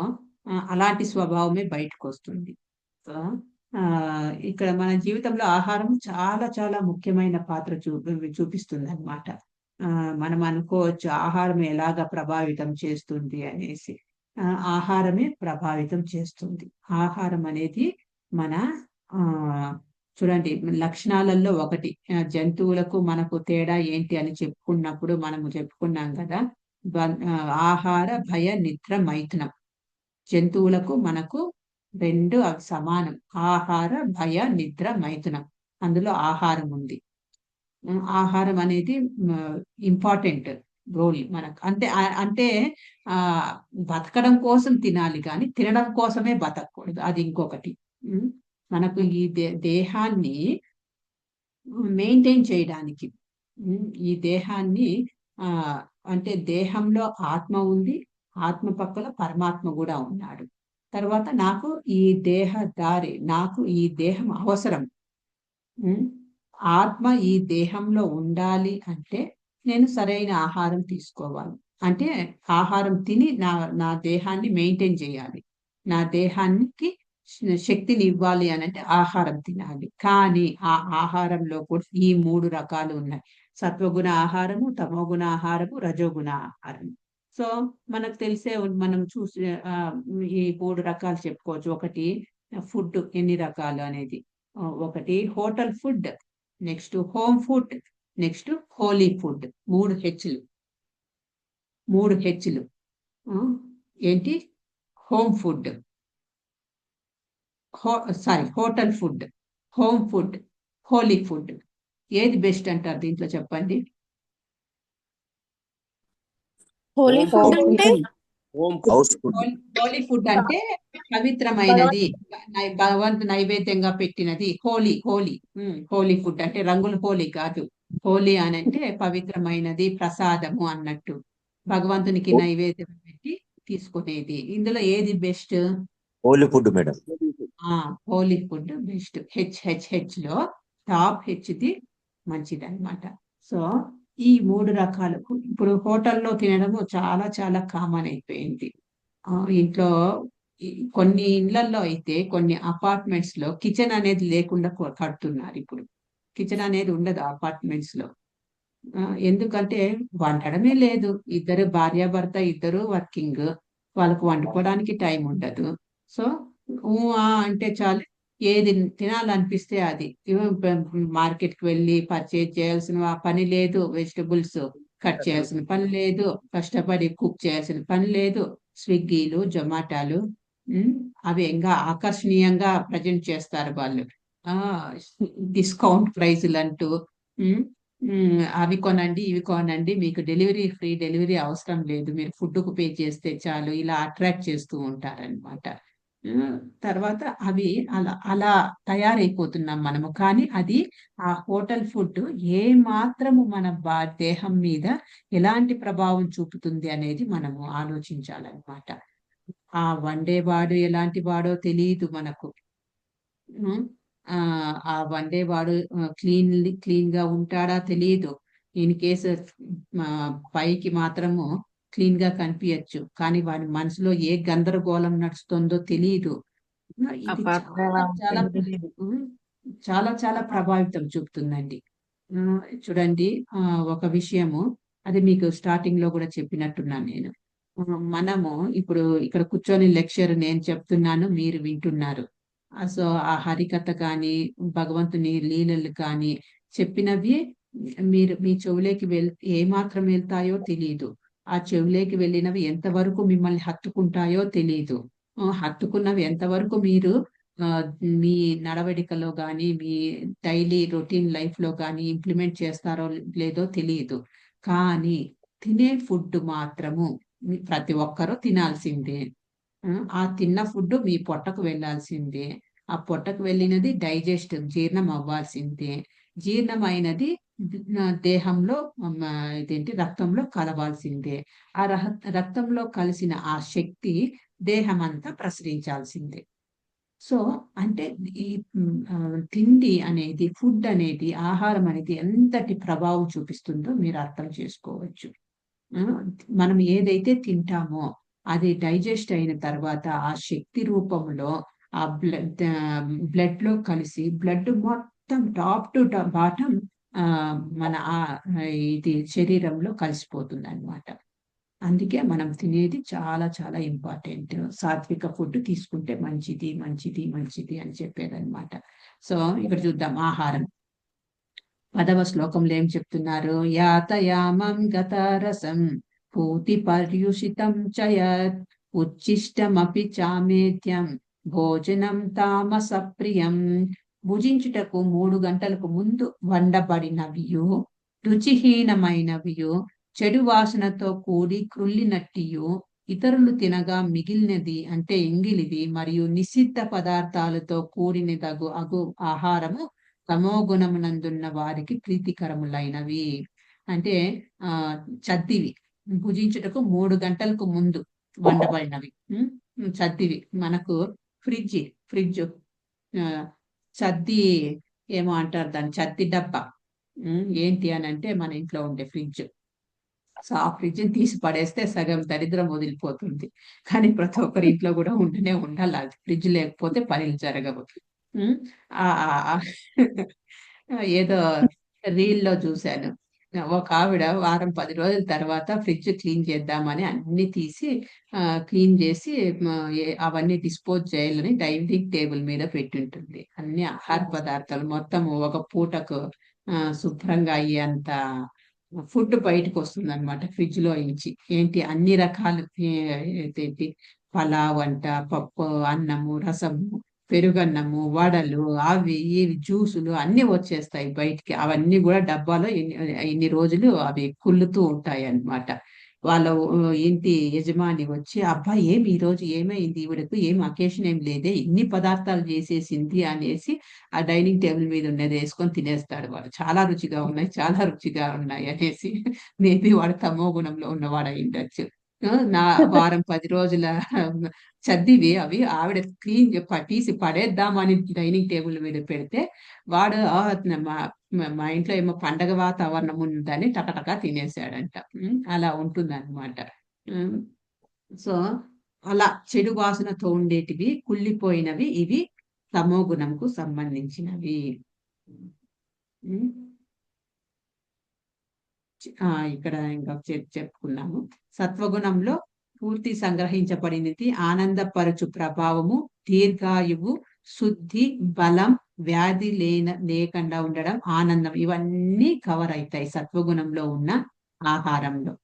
అలాంటి స్వభావమే బయటకు వస్తుంది. సో ఇక్కడ మన జీవితంలో ఆహారం చాలా చాలా ముఖ్యమైన పాత్ర చూపిస్తుంది అనమాట. మనం అనుకోవచ్చు ఆహారం ఎలాగ ప్రభావితం చేస్తుంది అనేసి. ఆహారమే ప్రభావితం చేస్తుంది. ఆహారం అనేది మన చూడండి లక్షణాలలో ఒకటి. జంతువులకు మనకు తేడా ఏంటి అని చెప్పుకున్నప్పుడు మనము చెప్పుకున్నాం కదా, ఆహార భయ నిద్ర మైథునం. జంతువులకు మనకు రెండు అవి సమానం. ఆహార భయ నిద్ర మైథునం, అందులో ఆహారం ఉంది. ఆహారం అనేది ఇంపార్టెంట్ రోల్ మనకు. అంటే బతకడం కోసం తినాలి కానీ తినడం కోసమే బతకూడదు, అది ఇంకొకటి. మనకు ఈ దేహాన్ని మెయింటైన్ చేయడానికి, ఈ దేహాన్ని అంటే దేహంలో ఆత్మ ఉంది, ఆత్మ పక్కన పరమాత్మ కూడా ఉన్నాడు. తర్వాత నాకు ఈ నాకు ఈ దేహం అవసరం. ఆత్మ ఈ దేహంలో ఉండాలి అంటే నేను సరైన ఆహారం తీసుకోవాలి. అంటే ఆహారం తిని నా దేహాన్ని మెయింటైన్ చేయాలి. నా దేహానికి శక్తిని ఇవ్వాలి అని అంటే ఆహారం తినాలి. కానీ ఆ ఆహారంలో కూడా ఈ 3 రకాలు ఉన్నాయి. సత్వగుణ ఆహారము, తమోగుణ ఆహారము, రజోగుణ ఆహారము. సో మనకు తెలిసే మనం చూసి ఈ 3 రకాలు చెప్పుకోవచ్చు. ఒకటి ఫుడ్ ఎన్ని రకాలు అనేది, ఒకటి hotel food, next home food, next holy food. 3 హెచ్లు. 3 హెచ్లు ఏంటి? Home food, hotel food, home food, holy food. ఏది బెస్ట్ అంటారు దీంట్లో చెప్పండి?
హోలీ ఫుడ్ అంటే
హోలీ ఫుడ్ అంటే పవిత్రమైనది, భగవంతు నైవేద్యంగా పెట్టినది. హోలీ ఫుడ్ అంటే రంగుల హోలీ కాదు. హోలీ అని అంటే పవిత్రమైనది, ప్రసాదము అన్నట్టు. భగవంతునికి నైవేద్యం పెట్టి తీసుకునేది. ఇందులో ఏది best?
Holy food madam.
Holy food best. H లో టాప్ హెచ్ది మంచిది అనమాట. సో ఈ 3 రకాలు ఇప్పుడు హోటల్లో తినడము చాలా చాలా కామన్ అయిపోయింది. ఇంట్లో కొన్ని ఇళ్లలో అయితే, కొన్ని అపార్ట్మెంట్స్ లో కిచెన్ అనేది లేకుండా కడుతున్నారు. ఇప్పుడు కిచెన్ అనేది ఉండదు అపార్ట్మెంట్స్ లో. ఎందుకంటే వండడమే లేదు. ఇద్దరు భార్యాభర్త ఇద్దరు వర్కింగ్, వాళ్ళకు వండుకోవడానికి టైం ఉండదు. సో అంటే చాలు, ఏది తినాలనిపిస్తే అది. మార్కెట్ కి వెళ్ళి పర్చేజ్ చేయాల్సిన పని లేదు, వెజిటబుల్స్ కట్ చేయాల్సిన పని లేదు, కష్టపడి కుక్ చేయాల్సిన పని లేదు. స్విగ్గీలు, జొమాటోలు అవి ఇంకా ఆకర్షణీయంగా ప్రజెంట్ చేస్తారు వాళ్ళు. డిస్కౌంట్ ప్రైజులు అంటూ అవి కొనండి, ఇవి కొనండి, మీకు ఫ్రీ డెలివరీ అవసరం లేదు, మీరు ఫుడ్ కు పే చేస్తే చాలు, ఇలా అట్రాక్ట్ చేస్తూ ఉంటారనమాట. తర్వాత అవి అలా తయారైపోతున్నాం మనము. కానీ అది ఆ హోటల్ ఫుడ్ ఏ మాత్రము మన దేహం మీద ఎలాంటి ప్రభావం చూపుతుంది అనేది మనము ఆలోచించాలన్నమాట. ఆ వండేవాడు ఎలాంటి వాడో తెలియదు మనకు. ఆ వండేవాడు క్లీన్ గా ఉంటాడా తెలియదు. ఇన్ కేసు పైకి మాత్రము క్లీన్ గా కనిపించచ్చు, కానీ వాడి మనసులో ఏ గందరగోళం నడుస్తుందో తెలియదు. ఇది చాలా చాలా ప్రభావితం చూపుతుందండి. చూడండి, ఒక విషయము, అది మీకు స్టార్టింగ్ లో కూడా చెప్పినట్టున్నాను నేను. మనము ఇప్పుడు ఇక్కడ కూర్చొని లెక్చర్ నేను చెప్తున్నాను, మీరు వింటున్నారు. సో ఆ హరికథ కానీ భగవంతుని లీలలు కానీ చెప్పినవి మీ చెవులేకి ఏమాత్రం వెళ్తాయో తెలియదు. ఆ చెవులేకి వెళ్ళినవి ఎంతవరకు మిమ్మల్ని హత్తుకుంటాయో తెలియదు. హత్తుకున్నవి ఎంతవరకు మీరు మీ నడవడికలో కానీ మీ డైలీ రొటీన్ లైఫ్ లో కానీ ఇంప్లిమెంట్ చేస్తారో లేదో తెలియదు. కానీ తినే ఫుడ్ మాత్రము ప్రతి ఒక్కరూ తినాల్సిందే. ఆ తిన్న ఫుడ్ మీ పొట్టకు వెళ్ళాల్సిందే. ఆ పొట్టకు వెళ్ళినది జీర్ణం అవ్వాల్సిందే. జీర్ణమైనది దేహంలో ఇదేంటి రక్తంలో కలవాల్సిందే. ఆ రక్తంలో కలిసిన ఆ శక్తి దేహం అంతా ప్రసరించాల్సిందే. సో అంటే ఈ తిండి అనేది, ఫుడ్ అనేది, ఆహారం అనేది ఎంతటి ప్రభావం చూపిస్తుందో మీరు అర్థం చేసుకోవచ్చు. మనం ఏదైతే తింటామో అది డైజెస్ట్ అయిన తర్వాత ఆ శక్తి రూపంలో ఆ బ్లడ్ లో కలిసి బ్లడ్ మొత్తం టాప్ టు బాటం మన ఇది శరీరంలో కలిసిపోతుంది అన్నమాట. అందుకే మనం తినేది చాలా చాలా ఇంపార్టెంట్. సాత్విక ఫుడ్ తీసుకుంటే మంచిది, మంచిది, మంచిది అని చెప్పేదన్నమాట. సో ఇక్కడ చూద్దాం ఆహారం. 10వ శ్లోకంలో ఏం చెప్తున్నారు? యాతయామం గతరసం పూతి పర్యుషితం చయత్ ఉచ్ఛిష్టమపి చామేత్యం భోజనం తామస ప్రియం. భుజించుటకు 3 గంటలకు ముందు వండబడినవియు, రుచిహీనమైనవియు, చెడు వాసనతో కూడి క్రుల్లినట్టియు, ఇతరులు తినగా మిగిలినది అంటే ఎంగిలిది మరియు నిషిద్ధ పదార్థాలతో కూడినదగు ఆహారము తమోగుణమునందున్న వారికి ప్రీతికరములైనవి. అంటే చద్దివి, భుజించుటకు 3 గంటలకు ముందు వండబడినవి. చద్దివి మనకు ఫ్రిడ్జ్ చద్ది ఏమో అంటారు దాన్ని, చద్ది డబ్బా. ఏంటి అని అంటే మన ఇంట్లో ఉండే ఫ్రిడ్జ్. సో ఆ ఫ్రిడ్జ్ తీసి పడేస్తే సగం దరిద్రం వదిలిపోతుంది. కానీ ప్రతి ఒక్కరి ఇంట్లో కూడా ఉండాలి. అది ఫ్రిడ్జ్ లేకపోతే పనులు జరగవు. ఏదో రీల్లో చూశాను. ఒక ఆవిడ వారం 10 రోజుల తర్వాత ఫ్రిడ్జ్ క్లీన్ చేద్దామని అన్ని తీసి క్లీన్ చేసి అవన్నీ డిస్పోజ్ చేయాలని డైనింగ్ టేబుల్ మీద పెట్టుంటుంది. అన్ని ఆహార పదార్థాలు మొత్తం ఒక పూటకు శుభ్రంగా అయ్యేంత ఫుడ్ బయటకు వస్తుంది అనమాట ఫ్రిడ్జ్ లో నుంచి. ఏంటి అన్ని రకాలు ఏంటి పలావ్ అంట, పప్పు, అన్నము, రసము, పెరుగన్నము, వడలు, అవి ఇవి జ్యూసులు అన్ని వచ్చేస్తాయి బయటికి. అవన్నీ కూడా డబ్బాలో ఇన్ని రోజులు అవి కుళ్ళుతూ ఉంటాయి అన్నమాట. వాళ్ళ ఇంటి యజమాని వచ్చి, అబ్బా ఏమి ఈ రోజు ఏమైంది, ఈవిడకు ఏం అకేషన్ ఏం లేదే, ఇన్ని పదార్థాలు చేసేసింది అనేసి ఆ డైనింగ్ టేబుల్ మీద ఉన్నది వేసుకొని తినేస్తాడు. వాడు చాలా రుచిగా ఉన్నాయి, చాలా రుచిగా ఉన్నాయి అనేసి. మేబీ వాడు తమో గుణంలో ఉన్నవాడు అయి ఉండొచ్చు. నా వారం 10 రోజుల చద్దివి అవి ఆవిడ క్లీన్ తీసి పడేద్దామని డైనింగ్ టేబుల్ మీద పెడితే వాడు మా ఇంట్లో ఏమో పండగ వాతావరణం ఉందని టకటకా తినేసాడంట. అలా ఉంటుంది అనమాట. సో అలా చెడు వాసనతో ఉండేటివి, కుళ్ళిపోయినవి ఇవి తమో గుణంకు సంబంధించినవి. ఇక్కడ ఇంకా చెప్పుకున్నాము. సత్వగుణంలో పూర్తి సంగ్రహించబడినది ఆనందపరచు ప్రభావము, దీర్ఘాయువు, శుద్ధి, బలం, వ్యాధి లేకుండా ఉండడం, ఆనందం, ఇవన్నీ కవర్ అవుతాయి సత్వగుణంలో ఉన్న ఆహారంలో.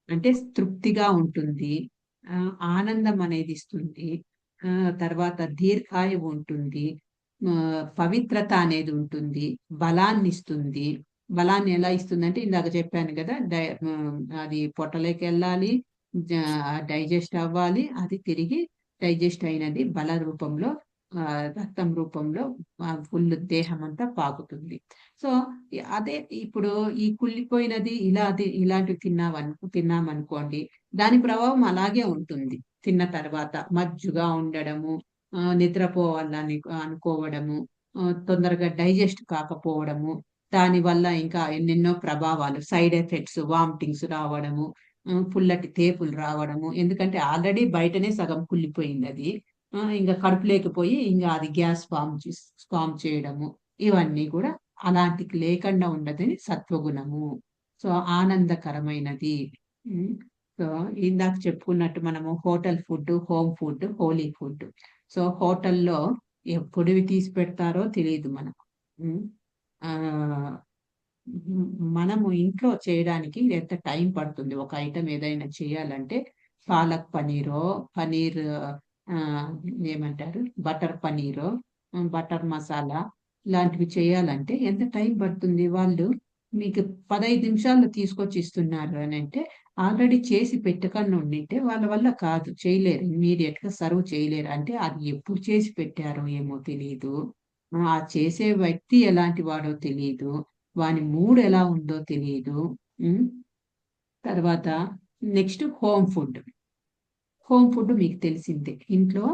అంటే తృప్తిగా ఉంటుంది, ఆనందం అనేది ఇస్తుంది, తర్వాత దీర్ఘాయువు ఉంటుంది, పవిత్రత అనేది ఉంటుంది, బలాన్ని ఇస్తుంది. బలాన్ని ఎలా ఇస్తుందంటే ఇందాక చెప్పాను కదా, అది పొట్టలోకి వెళ్ళాలి, డైజెస్ట్ అవ్వాలి, అది తిరిగి డైజెస్ట్ అయినది బల రూపంలో, రక్తం రూపంలో ఫుల్ దేహం అంతా పాకుతుంది. సో అదే ఇప్పుడు ఈ కుళ్ళిపోయినది ఇలాంటివి తిన్నామనుకోండి, దాని ప్రభావం అలాగే ఉంటుంది. తిన్న తర్వాత మజ్జుగా ఉండడము, నిద్రపోవాలని అనుకోవడము, తొందరగా డైజెస్ట్ కాకపోవడము, దాని వల్ల ఇంకా ఎన్నెన్నో ప్రభావాలు, సైడ్ ఎఫెక్ట్స్, వామిటింగ్స్ రావడము, పుల్లటి తేపులు రావడము. ఎందుకంటే ఆల్రెడీ బయటనే సగం కుళ్ళిపోయింది అది, ఇంకా కడుపు లేకపోయి ఇంకా అది గ్యాస్ ఫామ్ చేయడము, ఇవన్నీ కూడా అలాంటికి లేకుండా ఉండదని సత్వగుణము. సో ఆనందకరమైనది. సో ఇందాక చెప్పుకున్నట్టు మనము hotel food, home food, holy food. So హోటల్లో ఎప్పుడువి తీసి పెడతారో తెలియదు మనకు. మనము ఇంట్లో చేయడానికి ఎంత టైం పడుతుంది ఒక ఐటమ్ ఏదైనా చేయాలంటే, పాలక్ పనీరో, పనీర్ ఏమంటారు బటర్ పనీరో, బటర్ మసాలా ఇలాంటివి చేయాలంటే ఎంత టైం పడుతుంది. వాళ్ళు మీకు 15 నిమిషాల్లో తీసుకొచ్చి ఇస్తున్నారు అని అంటే ఆల్రెడీ చేసి పెట్టకుండా ఉండింటే వాళ్ళ వల్ల కాదు, చేయలేరు, ఇమ్మీడియట్ గా సర్వ్ చేయలేరు. అంటే అది ఎప్పుడు చేసి పెట్టారో ఏమో తెలియదు. ఆ చేసే వ్యక్తి ఎలాంటి వాడో తెలియదు, వాని మూడ్ ఎలా ఉందో తెలియదు. ఉమ్, తర్వాత నెక్స్ట్ హోమ్ ఫుడ్ మీకు తెలిసిందే. ఇంట్లో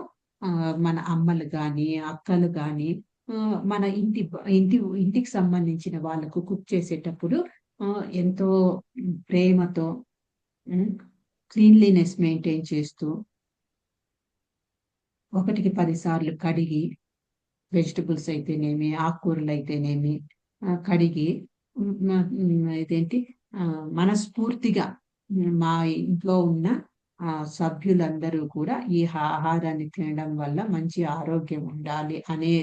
మన అమ్మలు కానీ అక్కలు కానీ మన ఇంటికి సంబంధించిన వాళ్ళకు కుక్ చేసేటప్పుడు ఎంతో ప్రేమతో క్లీన్లీనెస్ మెయింటైన్ చేస్తూ 1కి 10 సార్లు కడిగి, వెజిటబుల్స్ అయితేనేమి ఆకుకూరలు అయితేనేమి కడిగి ఇదేంటి మనస్ఫూర్తిగా మా ఇంట్లో ఉన్న సభ్యులందరూ కూడా ఈ ఆహారాన్ని తినడం వల్ల మంచి ఆరోగ్యం ఉండాలి అనే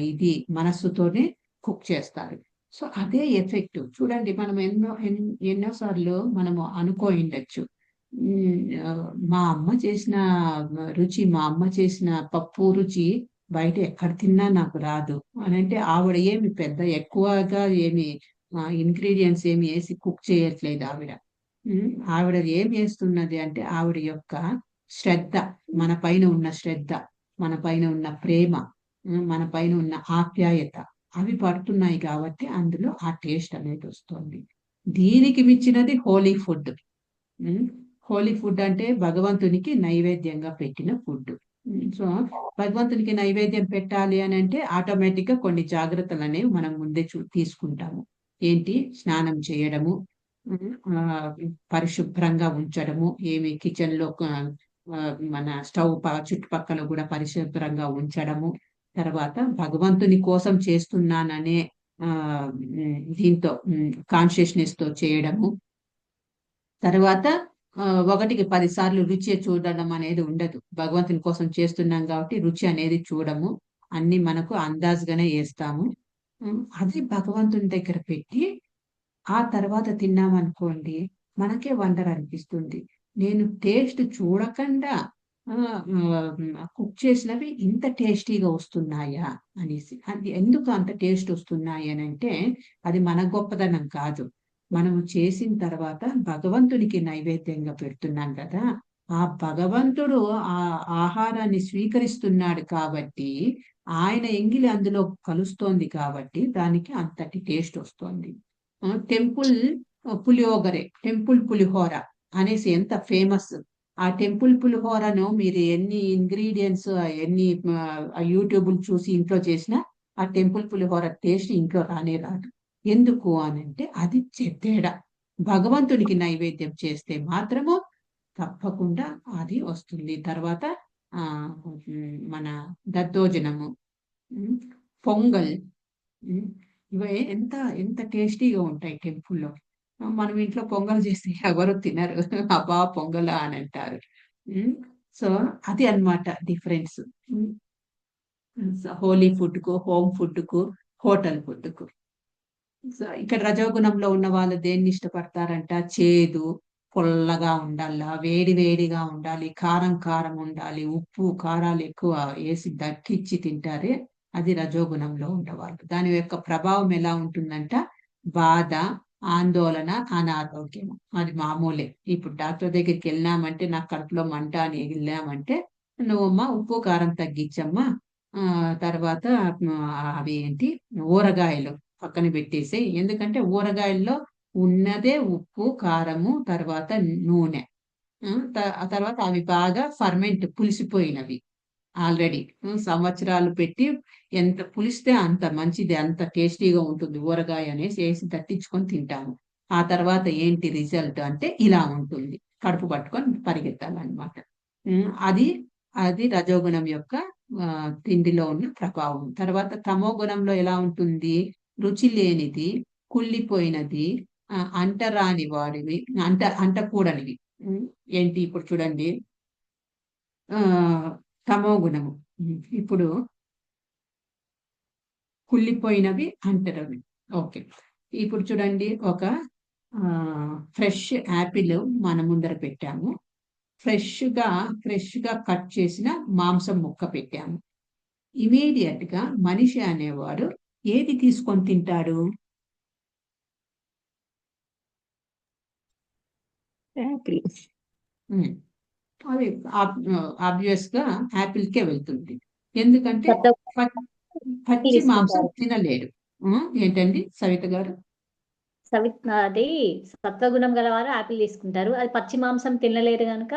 ఇది మనస్సుతోనే కుక్ చేస్తారు. సో అదే ఎఫెక్ట్ చూడండి. మనం ఎన్నోసార్లు మనము అనుకోయిండొచ్చు, మా అమ్మ చేసిన మా అమ్మ చేసిన పప్పు రుచి బయట ఎక్కడ తిన్నా నాకు రాదు అని అంటే, ఆవిడ ఏమి పెద్ద ఎక్కువగా ఏమి ఇంగ్రీడియంట్స్ ఏమి వేసి కుక్ చేయట్లేదు ఆవిడ. ఆవిడ ఏం చేస్తున్నది అంటే ఆవిడ యొక్క శ్రద్ధ, మన పైన ఉన్న శ్రద్ధ, మన పైన ఉన్న ప్రేమ, మన పైన ఉన్న ఆప్యాయత అవి పడుతున్నాయి కాబట్టి అందులో ఆ టేస్ట్ అనేది వస్తుంది. దీనికి మించినది హోలీ ఫుడ్. హోలీ ఫుడ్ అంటే భగవంతునికి నైవేద్యంగా పెట్టిన ఫుడ్. సో భగవంతునికి నైవేద్యం పెట్టాలి అని అంటే ఆటోమేటిక్ గా కొన్ని జాగ్రత్తలు అనేవి మనం ముందే తీసుకుంటాము. ఏంటి? స్నానం చేయడము, పరిశుభ్రంగా ఉంచడము, ఏమి కిచెన్ లో మన స్టవ్ చుట్టుపక్కల కూడా పరిశుభ్రంగా ఉంచడము, తర్వాత భగవంతుని కోసం చేస్తున్నాననే దీంతో కాన్షియస్నెస్ తో చేయడము, తర్వాత 1కి 10 సార్లు రుచి చూడడం అనేది ఉండదు. భగవంతుని కోసం చేస్తున్నాం కాబట్టి రుచి అనేది చూడము, అన్ని మనకు అందాజుగానే వేస్తాము. అది భగవంతుని దగ్గర పెట్టి ఆ తర్వాత తిన్నామనుకోండి, మనకే వండర్ అనిపిస్తుంది. నేను టేస్ట్ చూడకుండా కుక్ చేసినవి ఇంత టేస్టీగా వస్తున్నాయా అనేసి. అది ఎందుకు అంత టేస్ట్ వస్తున్నాయి అని అంటే అది మన గొప్పదనం కాదు. మనము చేసిన తర్వాత భగవంతునికి నైవేద్యంగా పెడుతున్నాం కదా, ఆ భగవంతుడు ఆ ఆహారాన్ని స్వీకరిస్తున్నాడు కాబట్టి, ఆయన ఎంగిలి అందులో కలుస్తోంది కాబట్టి దానికి అంతటి టేస్ట్ వస్తుంది. టెంపుల్ టెంపుల్ పులిహోర అనేసి ఎంత ఫేమస్. ఆ టెంపుల్ పులిహోరను మీరు ఎన్ని ఇంగ్రీడియంట్స్ ఎన్ని యూట్యూబ్ చూసి ఇంట్లో చేసినా ఆ టెంపుల్ పులిహోర టేస్ట్ ఇంట్లో రానే రాదు. ఎందుకు అనంటే అది తేడా. భగవంతునికి నైవేద్యం చేస్తే మాత్రము తప్పకుండా అది వస్తుంది. తర్వాత మన దద్దోజనము, పొంగల్, ఇవి ఎంత ఎంత టేస్టీగా ఉంటాయి టెంపుల్లో. మనం ఇంట్లో పొంగల్ చేస్తే ఎవరు తినరు. అబ్బా పొంగలా అని అంటారు. సో అది అన్నమాట డిఫరెన్స్ హోలీ ఫుడ్ కు, హోమ్ ఫుడ్ కు, హోటల్ ఫుడ్ కు. సో ఇక్కడ రజోగుణంలో ఉన్న వాళ్ళు దేన్ని ఇష్టపడతారంట? చేదు, పుల్లగా ఉండాలా, వేడి వేడిగా ఉండాలి, కారం కారం ఉండాలి, ఉప్పు కారాలు ఎక్కువ వేసి దట్టించి తింటారే అది రజోగుణంలో ఉండేవాళ్ళు. దాని యొక్క ప్రభావం ఎలా ఉంటుందంట? బాధ, ఆందోళన, అనారోగ్యం. అది మామూలే. ఇప్పుడు డాక్టర్ దగ్గరికి వెళ్ళినామంటే నాకు కడుపులో మంట అని వెళ్ళామంటే, నువ్వమ్మా ఉప్పు కారం తగ్గించమ్మా, తర్వాత అవి ఏంటి ఊరగాయలు పక్కన పెట్టేసి, ఎందుకంటే ఊరగాయల్లో ఉన్నదే ఉప్పు కారము, తర్వాత నూనె, ఆ తర్వాత అవి బాగా ఫర్మెంట్ పులిసిపోయినవి ఆల్రెడీ సంవత్సరాలు పెట్టి, ఎంత పులిస్తే అంత మంచిది, అంత టేస్టీగా ఉంటుంది ఊరగాయ అనేసి వేసి దట్టించుకొని తింటాము. ఆ తర్వాత ఏంటి రిజల్ట్ అంటే ఇలా ఉంటుంది, కడుపు పట్టుకొని పరిగెత్తాలన్నమాట. అది అది రజోగుణం యొక్క తిండిలో ఉన్న ప్రభావం. తర్వాత తమో గుణంలో ఎలా ఉంటుంది? రుచి లేనిది, కుళ్ళిపోయినది, అంటరాని వాడివి, అంటకూడనివి. ఏంటి ఇప్పుడు చూడండి, తమో గుణము ఇప్పుడు కుళ్ళిపోయినవి, అంటరవి. ఓకే, ఇప్పుడు చూడండి, ఒక ఫ్రెష్ యాపిల్ మన ముందర పెట్టాము, ఫ్రెష్ గా కట్ చేసిన మాంసం ముక్క పెట్టాము. ఇమీడియట్ గా మనిషి అనేవాడు ఏది తీసుకొని తింటాడు? అది ఆబ్వియస్ గా యాపిల్ కే వెళ్తుంది. ఎందుకంటే పచ్చి మాంసం
తీసుకుంటారు.
తినలేడు. ఏంటండి సవిత గారు?
అది సత్వగుణం గలవారు యాపిల్ తీసుకుంటారు. అది పచ్చి మాంసం తినలేరు గనుక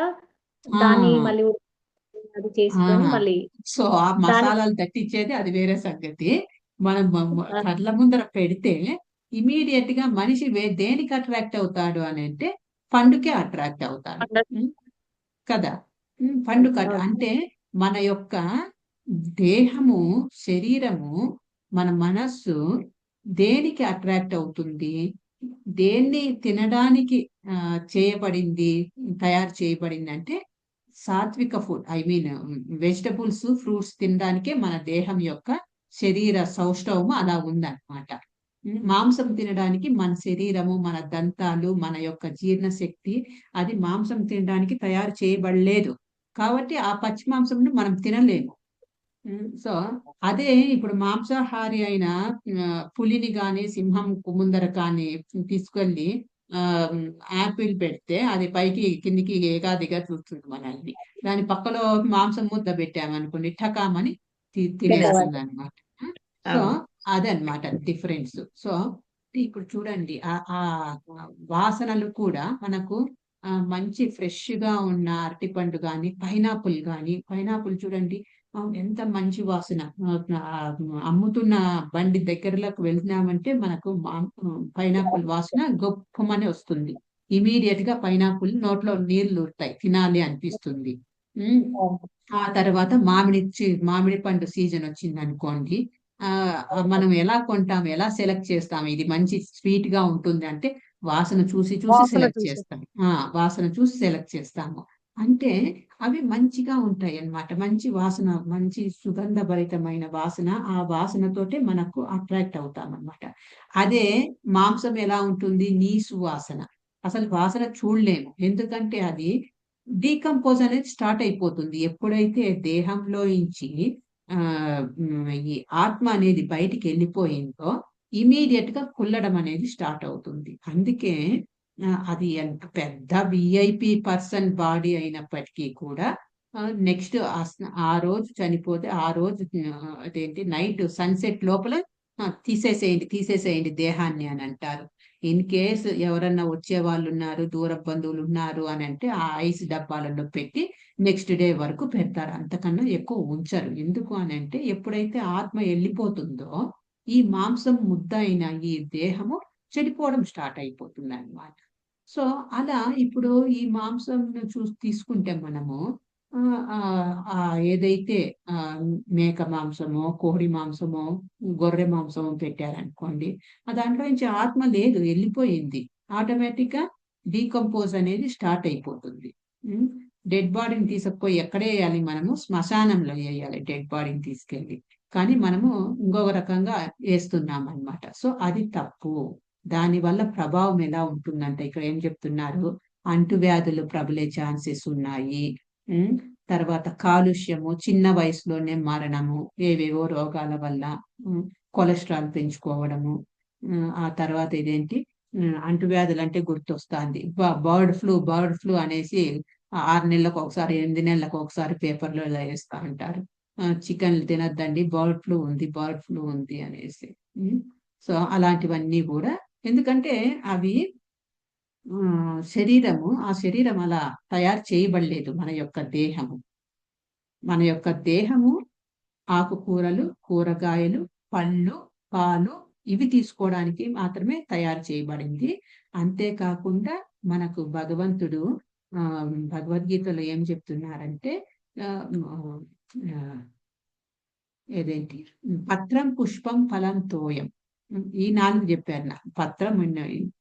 ఆ
దాన్ని మళ్ళీ అది చేసుకొని
ఆ
మళ్ళీ
సో ఆ
దాని
మసాలాలు తట్టించేది అది వేరే సంగతి. మనం
ఆహ్,
కళ్ళ ముందర పెడితే ఇమీడియట్ గా మనిషి దేనికి అట్రాక్ట్ అవుతాడు అని అంటే పండుకే అట్రాక్ట్ అవుతాడు. ఉం? కదా. పండు కట్
అవును.
అంటే మన యొక్క దేహము, శరీరము, మన మనస్సు దేనికి అట్రాక్ట్ అవుతుంది, దేన్ని తినడానికి చేయబడింది, తయారు చేయబడింది అంటే సాత్విక food, I mean vegetables, fruits తినడానికే మన దేహం యొక్క శరీర సౌష్ఠవము అలా ఉందన్నమాట. మాంసం తినడానికి మన శరీరము, మన దంతాలు, మన యొక్క జీర్ణశక్తి అది మాంసం తినడానికి తయారు చేయబడలేదు. కాబట్టి ఆ పచ్చి మాంసం మనం తినలేము. సో అదే ఇప్పుడు మాంసాహారి అయిన పులిని గాని, సింహం ముందర కానీ తీసుకెళ్ళి ఆ యాపిల్ పెడితే అది పైకి కిందికి ఏగాదిగా చూస్తుంది మనల్ని. దాని పక్కలో మాంసం ముద్ద పెట్టామనుకోండి, టకామని తినేస్తుంది అనమాట. సో
అవును.
అదనమాట డిఫరెన్స్. సో ఇప్పుడు చూడండి ఆ వాసనలు కూడా మనకు మంచి ఫ్రెష్ గా ఉన్న అరటిపండు కానీ, పైనాపిల్ చూడండి, ఎంత మంచి వాసన. అమ్ముతున్న బండి దగ్గరలోకి వెళ్తున్నామంటే మనకు పైనాపిల్ వాసన గొప్పమని వస్తుంది. ఇమీడియట్ గా పైనాపిల్ నోట్లో నీళ్లు ఊరుతాయి, తినాలి అనిపిస్తుంది. ఉమ్, ఆ తర్వాత మామిడి పండు సీజన్ వచ్చింది అనుకోండి. ఆ మనం ఎలా కొంటాం, ఎలా సెలెక్ట్ చేస్తాం, ఇది మంచి స్వీట్ గా ఉంటుంది అంటే వాసన చూసి
వాసన
సెలెక్ట్
చూసి.
చేస్తాం. వాసన చూసి సెలెక్ట్ చేస్తాము. అంటే అవి మంచిగా ఉంటాయి అన్నమాట. మంచి వాసన, మంచి సుగంధభరితమైన వాసన, ఆ వాసనతోటే మనకు అట్రాక్ట్ అవుతాం అన్నమాట. అదే మాంసం ఎలా ఉంటుంది, నీసు వాసన, అసలు వాసన చూడలేము. ఎందుకంటే అది డీకంపోజ్ అనేది స్టార్ట్ అయిపోతుంది. ఎప్పుడైతే దేహంలో నుంచి ఈ ఆత్మ అనేది బయటికి వెళ్ళిపోయిందో ఇమీడియట్ గా కుల్లడం అనేది స్టార్ట్ అవుతుంది. అందుకే అది ఎంత పెద్ద విఐపి పర్సన్ బాడీ అయినప్పటికీ కూడా నెక్స్ట్ ఆ రోజు చనిపోతే ఆ రోజు అదేంటి నైట్ సన్సెట్ లోపల తీసేసేయండి దేహాన్ని అని అంటారు. ఇన్ కేస్ ఎవరన్నా వచ్చే వాళ్ళు ఉన్నారు, దూర బంధువులు ఉన్నారు అని అంటే ఆ ఐస్ డబ్బాలలో పెట్టి నెక్స్ట్ డే వరకు పెడతారు. అంతకన్నా ఎక్కువ ఉంచరు. ఎందుకు అని అంటే ఎప్పుడైతే ఆత్మ వెళ్ళిపోతుందో ఈ మాంసం ముద్ద అయిన ఈ దేహము చెడిపోవడం స్టార్ట్ అయిపోతుంది అన్నమాట. సో అలా ఇప్పుడు ఈ మాంసం తీసుకుంటే మనము ఏదైతే ఆ మేక మాంసమో, కోడి మాంసమో, గొర్రె మాంసమో పెట్టారనుకోండి, దాంట్లో నుంచి ఆత్మ లేదు, వెళ్ళిపోయింది. ఆటోమేటిక్ గా డీకంపోజ్ అనేది స్టార్ట్ అయిపోతుంది. డెడ్ బాడీని తీసుకుపోయి ఎక్కడే వేయాలి, మనము శ్మశానంలో వేయాలి డెడ్ బాడీని తీసుకెళ్ళి. కానీ మనము ఇంకొక రకంగా వేస్తున్నాం అన్నమాట. సో అది తప్పు. దాని వల్ల ప్రభావం ఎలా ఉంటుందంటే ఇక్కడ ఏం చెప్తున్నారు, అంటువ్యాధులు ప్రబలే ఛాన్సెస్ ఉన్నాయి. తర్వాత కాలుష్యము, చిన్న వయసులోనే మరణము, ఏవేవో రోగాల వల్ల, కొలెస్ట్రాల్ పెంచుకోవడము, ఆ తర్వాత ఇదేంటి అంటువ్యాధులు అంటే గుర్తొస్తుంది బర్డ్ ఫ్లూ అనేసి 6 నెలలకు ఒకసారి, 8 నెలలకు ఒకసారి పేపర్లో వేస్తా ఉంటారు. చికెన్లు తినద్దండి, బర్డ్ ఫ్లూ ఉంది అనేసి. సో అలాంటివన్నీ కూడా ఎందుకంటే అవి ఆ శరీరం అలా తయారు చేయబడలేదు. మన యొక్క దేహము ఆకుకూరలు, కూరగాయలు, పళ్ళు, పాలు ఇవి తీసుకోవడానికి మాత్రమే తయారు చేయబడింది. అంతేకాకుండా మనకు భగవంతుడు భగవద్గీతలో ఏం చెప్తున్నారంటే ఏదేంటి పత్రం, పుష్పం, ఫలం, తోయం, ఈ 4 చెప్పారు.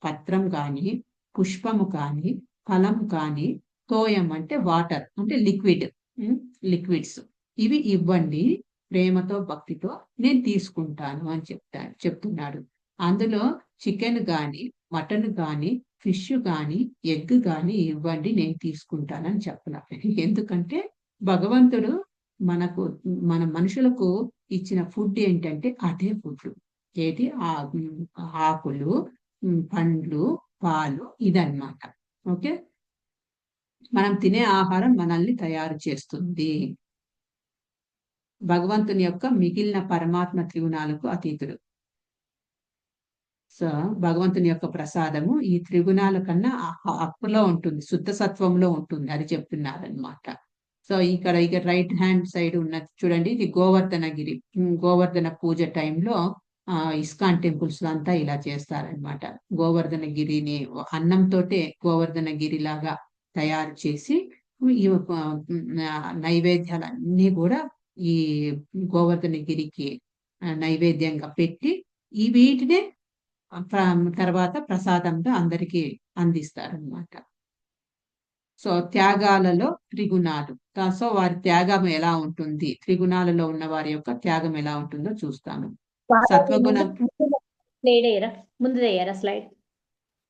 పత్రం కానీ, పుష్పము కానీ, ఫలం కానీ, తోయం అంటే వాటర్, అంటే లిక్విడ్స్ ఇవి ఇవ్వండి, ప్రేమతో భక్తితో నేను తీసుకుంటాను అని చెప్తున్నాడు. అందులో చికెన్ కానీ, మటన్ కానీ, ఫిష్ కానీ, ఎగ్ కానీ ఇవ్వండి, నేను తీసుకుంటానని చెప్తున్నాను. ఎందుకంటే భగవంతుడు మన మనుషులకు ఇచ్చిన ఫుడ్ ఏంటంటే అదే ఫుడ్. ఏది ఆకులు, పండ్లు, పాలు, ఇదన్నమాట. ఓకే, మనం తినే ఆహారం మనల్ని తయారు చేస్తుంది. భగవంతుని యొక్క మిగిలిన పరమాత్మ త్రిగుణాలకు అతీతుడు. సో భగవంతుని యొక్క ప్రసాదము ఈ త్రిగుణాల కన్నా అప్పులో ఉంటుంది, శుద్ధ సత్వంలో ఉంటుంది అది చెప్తున్నారనమాట. సో ఇక రైట్ హ్యాండ్ సైడ్ ఉన్నది చూడండి, ఇది గోవర్ధనగిరి. గోవర్ధన పూజ టైంలో ఇస్కాన్ టెంపుల్స్ లో అంతా ఇలా చేస్తారనమాట. గోవర్ధనగిరిని అన్నంతోటే గోవర్ధనగిరి లాగా తయారు చేసి ఈ నైవేద్యాలన్నీ కూడా ఈ గోవర్ధనగిరికి నైవేద్యంగా పెట్టి ఈ వీటినే తర్వాత ప్రసాదంగా అందరికీ అందిస్తారనమాట. సో త్యాగాలలో త్రిగుణాలు. సో వారి త్యాగం ఎలా ఉంటుంది, త్రిగుణాలలో ఉన్న వారి యొక్క త్యాగం ఎలా ఉంటుందో చూస్తాను. సత్వగుణం
ముందుదేయరా స్లైడ్.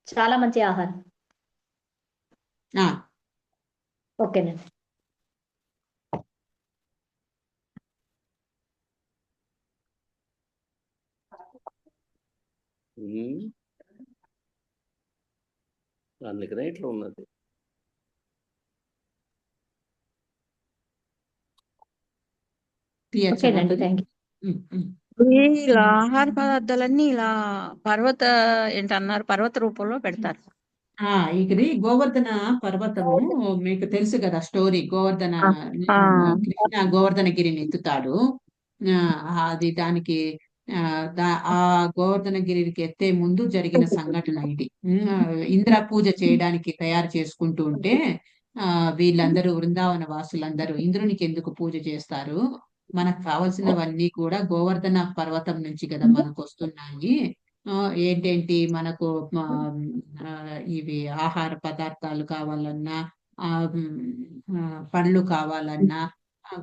చాలా మంచి ఆహారం. ఓకేనండి.
అందుకనే ఇట్లా ఉన్నది.
ఓకేనండి, థ్యాంక్ యూ.
ఇలా ఆహార పదార్థాలన్నీ ఇలా ఏంటన్నారు పర్వత రూపంలో పెడతారు.
ఇది గోవర్ధన పర్వతము మీకు తెలుసు కదా స్టోరీ. కృష్ణ గోవర్ధనగిరిని ఎత్తుతాడు. అది దానికి ఆ గోవర్ధనగిరికి ఎత్తే ముందు జరిగిన సంఘటన ఇది. ఇంద్ర పూజ చేయడానికి తయారు చేసుకుంటూ ఉంటే వీళ్ళందరూ బృందావన వాసులందరూ ఇంద్రునికి ఎందుకు పూజ చేస్తారు, మనకు కావలసినవన్నీ కూడా గోవర్ధన పర్వతం నుంచి కదా మనకు వస్తున్నాయి, ఏంటేంటి మనకు ఇవి ఆహార పదార్థాలు కావాలన్నా పండ్లు కావాలన్నా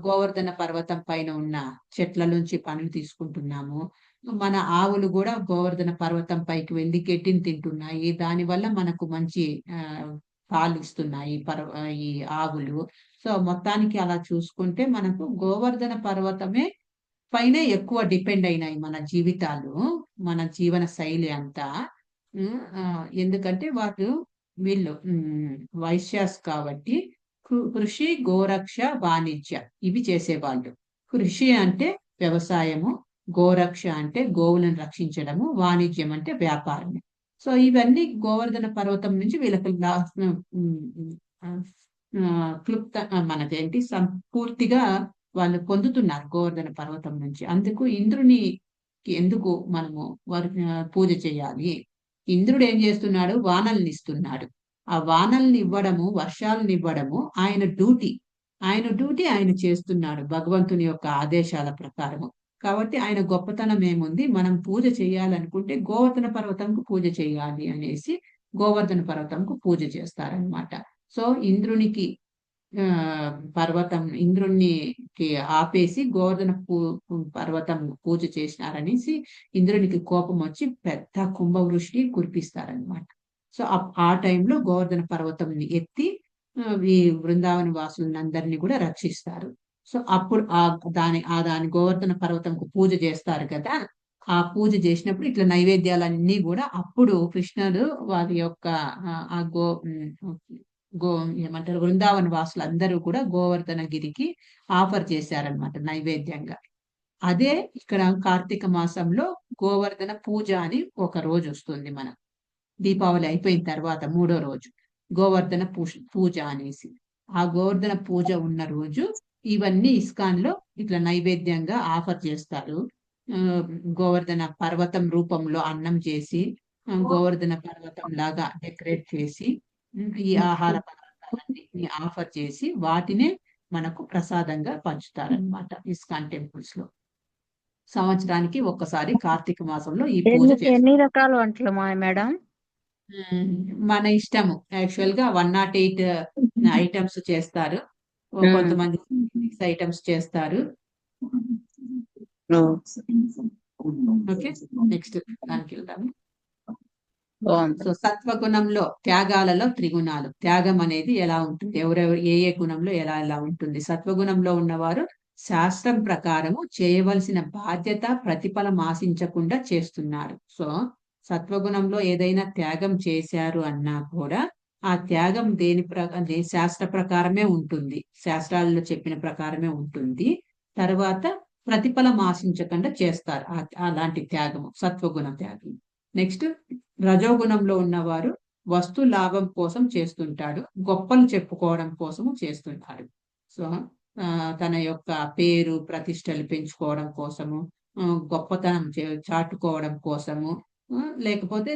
గోవర్ధన పర్వతం పైన ఉన్న చెట్ల నుంచి పండ్లు తీసుకుంటున్నాము. మన ఆవులు కూడా గోవర్ధన పర్వతం పైకి వెళ్ళి గడ్డిని తింటున్నాయి, దానివల్ల మనకు మంచి పాలు ఇస్తున్నాయి ఈ ఆవులు. సో మొత్తానికి అలా చూసుకుంటే మనకు గోవర్ధన పర్వతమే పైన ఎక్కువ డిపెండ్ అయినాయి మన జీవితాలు, మన జీవన శైలి అంతా. ఎందుకంటే వీళ్ళు వైశ్యాస్ కాబట్టి కృషి, గోరక్ష, వాణిజ్య ఇవి చేసేవాళ్ళు. కృషి అంటే వ్యవసాయము, గోరక్ష అంటే గోవులను రక్షించడము, వాణిజ్యం అంటే వ్యాపారం. సో ఇవన్నీ గోవర్ధన పర్వతం నుంచి వీళ్ళకి మనకేంటి పూర్తిగా వాళ్ళు పొందుతున్నారు గోవర్ధన పర్వతం నుంచి. అందుకు ఇంద్రునికి ఎందుకు మనము పూజ చేయాలి? ఇంద్రుడు ఏం చేస్తున్నాడు? వానల్ని ఇస్తున్నాడు. ఆ వానల్ని ఇవ్వడము, వర్షాలను ఇవ్వడము ఆయన డ్యూటీ. ఆయన చేస్తున్నాడు భగవంతుని యొక్క ఆదేశాల ప్రకారము. కాబట్టి ఆయన గొప్పతనం ఏముంది, మనం పూజ చేయాలనుకుంటే గోవర్ధన పర్వతంకు పూజ చేయాలి అనేసి గోవర్ధన పర్వతంకు పూజ చేస్తారనమాట. సో ఇంద్రునికి ఇంద్రునికి ఆపేసి గోవర్ధన పర్వతం పూజ చేసినారనేసి ఇంద్రునికి కోపం వచ్చి పెద్ద కుంభవృష్టి కురిపిస్తారనమాట. సో ఆ టైంలో గోవర్ధన పర్వతంని ఎత్తి ఈ బృందావన వాసులందరినీ కూడా రక్షిస్తారు. సో అప్పుడు దాని గోవర్ధన పర్వతంకు పూజ చేస్తారు కదా, ఆ పూజ చేసినప్పుడు ఇట్లా నైవేద్యాలన్నీ కూడా అప్పుడు కృష్ణుడు వారి యొక్క ఏమంటారు బృందావన వాసులందరూ కూడా గోవర్ధనగిరికి ఆఫర్ చేశారనమాట నైవేద్యంగా. అదే ఇక్కడ కార్తీక మాసంలో గోవర్ధన పూజ అని ఒక రోజు వస్తుంది. మనం దీపావళి అయిపోయిన తర్వాత 3వ రోజు గోవర్ధన పూజ అనేసి, ఆ గోవర్ధన పూజ ఉన్న రోజు ఇవన్నీ ఇస్కాన్ లో ఇట్లా నైవేద్యంగా ఆఫర్ చేస్తారు. గోవర్ధన పర్వతం రూపంలో అన్నం చేసి గోవర్ధన పర్వతం లాగా డెకరేట్ చేసి ఈ ఆహార పదార్థాలన్నీ ఆఫర్ చేసి వాటినే మనకు ప్రసాదంగా పంచుతారనమాట ఇస్కాన్ టెంపుల్స్ లో. సంవత్సరానికి ఒక్కసారి కార్తీక మాసంలో ఈ పూజ చేస్తారు.
ఎన్ని రకాల వంటలు మేడం?
మన ఇష్టము. యాక్చువల్ గా 108 ఐటమ్స్ చేస్తారు, కొంతమంది 6 ఐటమ్స్ చేస్తారు. ఓకే, నెక్స్ట్ దానికి వెళ్దాము. సో సత్వగుణంలో త్యాగాలలో త్రిగుణాలు. త్యాగం అనేది ఎలా ఉంటుంది, ఎవరెవరు ఏ గుణంలో ఎలా ఉంటుంది. సత్వగుణంలో ఉన్నవారు శాస్త్రం ప్రకారము చేయవలసిన బాధ్యత ప్రతిఫలం ఆశించకుండా చేస్తున్నారు. సో సత్వగుణంలో ఏదైనా త్యాగం చేశారు అన్నా కూడా ఆ త్యాగం దేని శాస్త్ర ప్రకారమే ఉంటుంది, శాస్త్రాల్లో చెప్పిన ప్రకారమే ఉంటుంది. తర్వాత ప్రతిఫలం ఆశించకుండా చేస్తారు అలాంటి త్యాగము, సత్వగుణ త్యాగం. నెక్స్ట్ రజోగుణంలో ఉన్నవారు వస్తు లాభం కోసం చేస్తుంటాడు, గొప్పలు చెప్పుకోవడం కోసము చేస్తుంటాడు. సో తన యొక్క పేరు ప్రతిష్టలు పెంచుకోవడం కోసము, గొప్పతనం చాటుకోవడం కోసము, లేకపోతే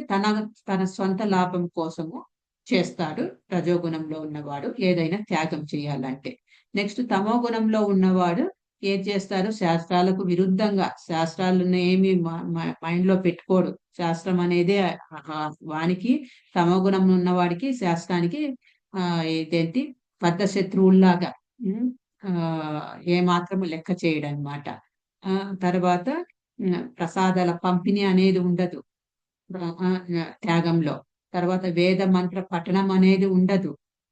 తన సొంత లాభం కోసము చేస్తాడు రజోగుణంలో ఉన్నవాడు ఏదైనా త్యాగం చేయాలంటే. నెక్స్ట్ తమో గుణంలో ఉన్నవాడు ఏం చేస్తారు, శాస్త్రాలకు విరుద్ధంగా, శాస్త్రాలను ఏమి మైండ్ లో పెట్టుకోడు. శాస్త్రం అనేది వానికి, తమో గుణం ఉన్నవాడికి శాస్త్రానికి ఇదేంటి పెద్ద శత్రువుల్లాగా, ఏమాత్రము లెక్క చేయడం అన్నమాట. తర్వాత ప్రసాదాల పంపిణీ అనేది ఉండదు త్యాగంలో. తర్వాత వేద మంత్ర పఠనం అనేది ఉండదు,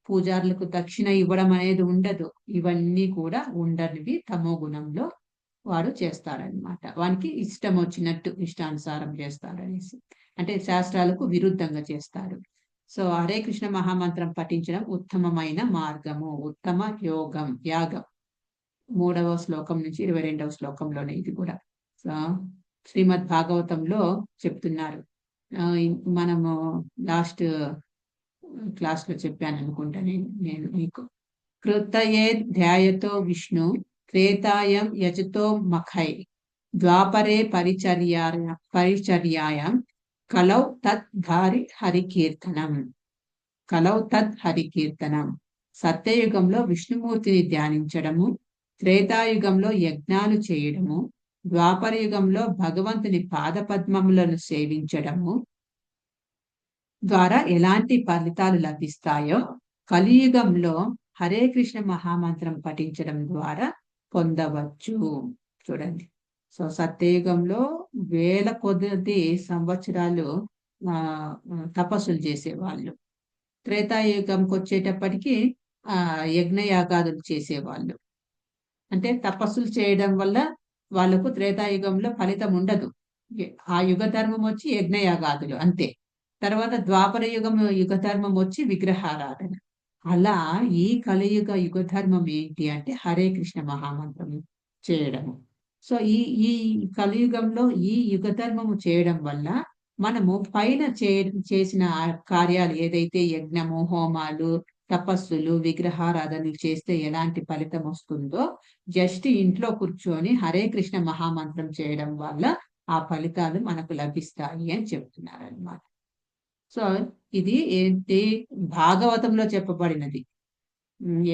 పూజారులకు దక్షిణ ఇవ్వడం అనేది ఉండదు. ఇవన్నీ కూడా ఉండనివి తమో గుణంలో వాడు చేస్తాడనమాట. వానికి ఇష్టం వచ్చినట్టు ఇష్టానుసారం చేస్తాడనేసి, అంటే శాస్త్రాలకు విరుద్ధంగా చేస్తాడు. సో హరే కృష్ణ మహామంత్రం పఠించడం ఉత్తమమైన మార్గము, ఉత్తమ యోగం, యాగం. 3వ శ్లోకం నుంచి 22వ శ్లోకంలోనే ఇది కూడా. సో శ్రీమద్ భాగవతంలో చెప్తున్నారు. మనము లాస్ట్ క్లాస్ లో చెప్పాను అనుకుంటా నేను మీకు. కృతయే ధ్యాయతో విష్ణు త్రేతాయం యజతో మఖై ద్వాపరే పరిచర్యాయం కలౌ తత్ హరికీర్తనం. సత్యయుగంలో విష్ణుమూర్తిని ధ్యానించడము, త్రేతాయుగంలో యజ్ఞాలు చేయడము, ద్వాపర యుగంలో భగవంతుని పాదపద్మములను సేవించడము ద్వారా ఎలాంటి ఫలితాలు లభిస్తాయో కలియుగంలో హరే కృష్ణ మహామంత్రం పఠించడం ద్వారా పొందవచ్చు. చూడండి, సో సత్యయుగంలో వేల కొద్ది సంవత్సరాలు తపస్సులు చేసేవాళ్ళు. త్రేతాయుగంకి వచ్చేటప్పటికి యజ్ఞయాగాదులు చేసేవాళ్ళు. అంటే తపస్సులు చేయడం వల్ల వాళ్ళకు త్రేతాయుగంలో ఫలితం ఉండదు. ఆ యుగ ధర్మం వచ్చి యజ్ఞయాగాదులు అంతే. తర్వాత ద్వాపర యుగ ధర్మం వచ్చి విగ్రహారాధన. అలా ఈ కలియుగ యుగ ధర్మం ఏంటి అంటే హరే కృష్ణ మహామంత్రం చేయడము. సో ఈ కలియుగంలో ఈ యుగ ధర్మము చేయడం వల్ల మనము పైన చేసిన కార్యాలు ఏదైతే యజ్ఞము, హోమాలు, తపస్సులు, విగ్రహారాధనలు చేస్తే ఎలాంటి ఫలితం వస్తుందో జస్ట్ ఇంట్లో కూర్చొని హరే కృష్ణ మహామంత్రం చేయడం వల్ల ఆ ఫలితాలు మనకు లభిస్తాయి అని చెప్తున్నారు అన్నమాట. సో ఇది ఏంటి, భాగవతంలో చెప్పబడినది.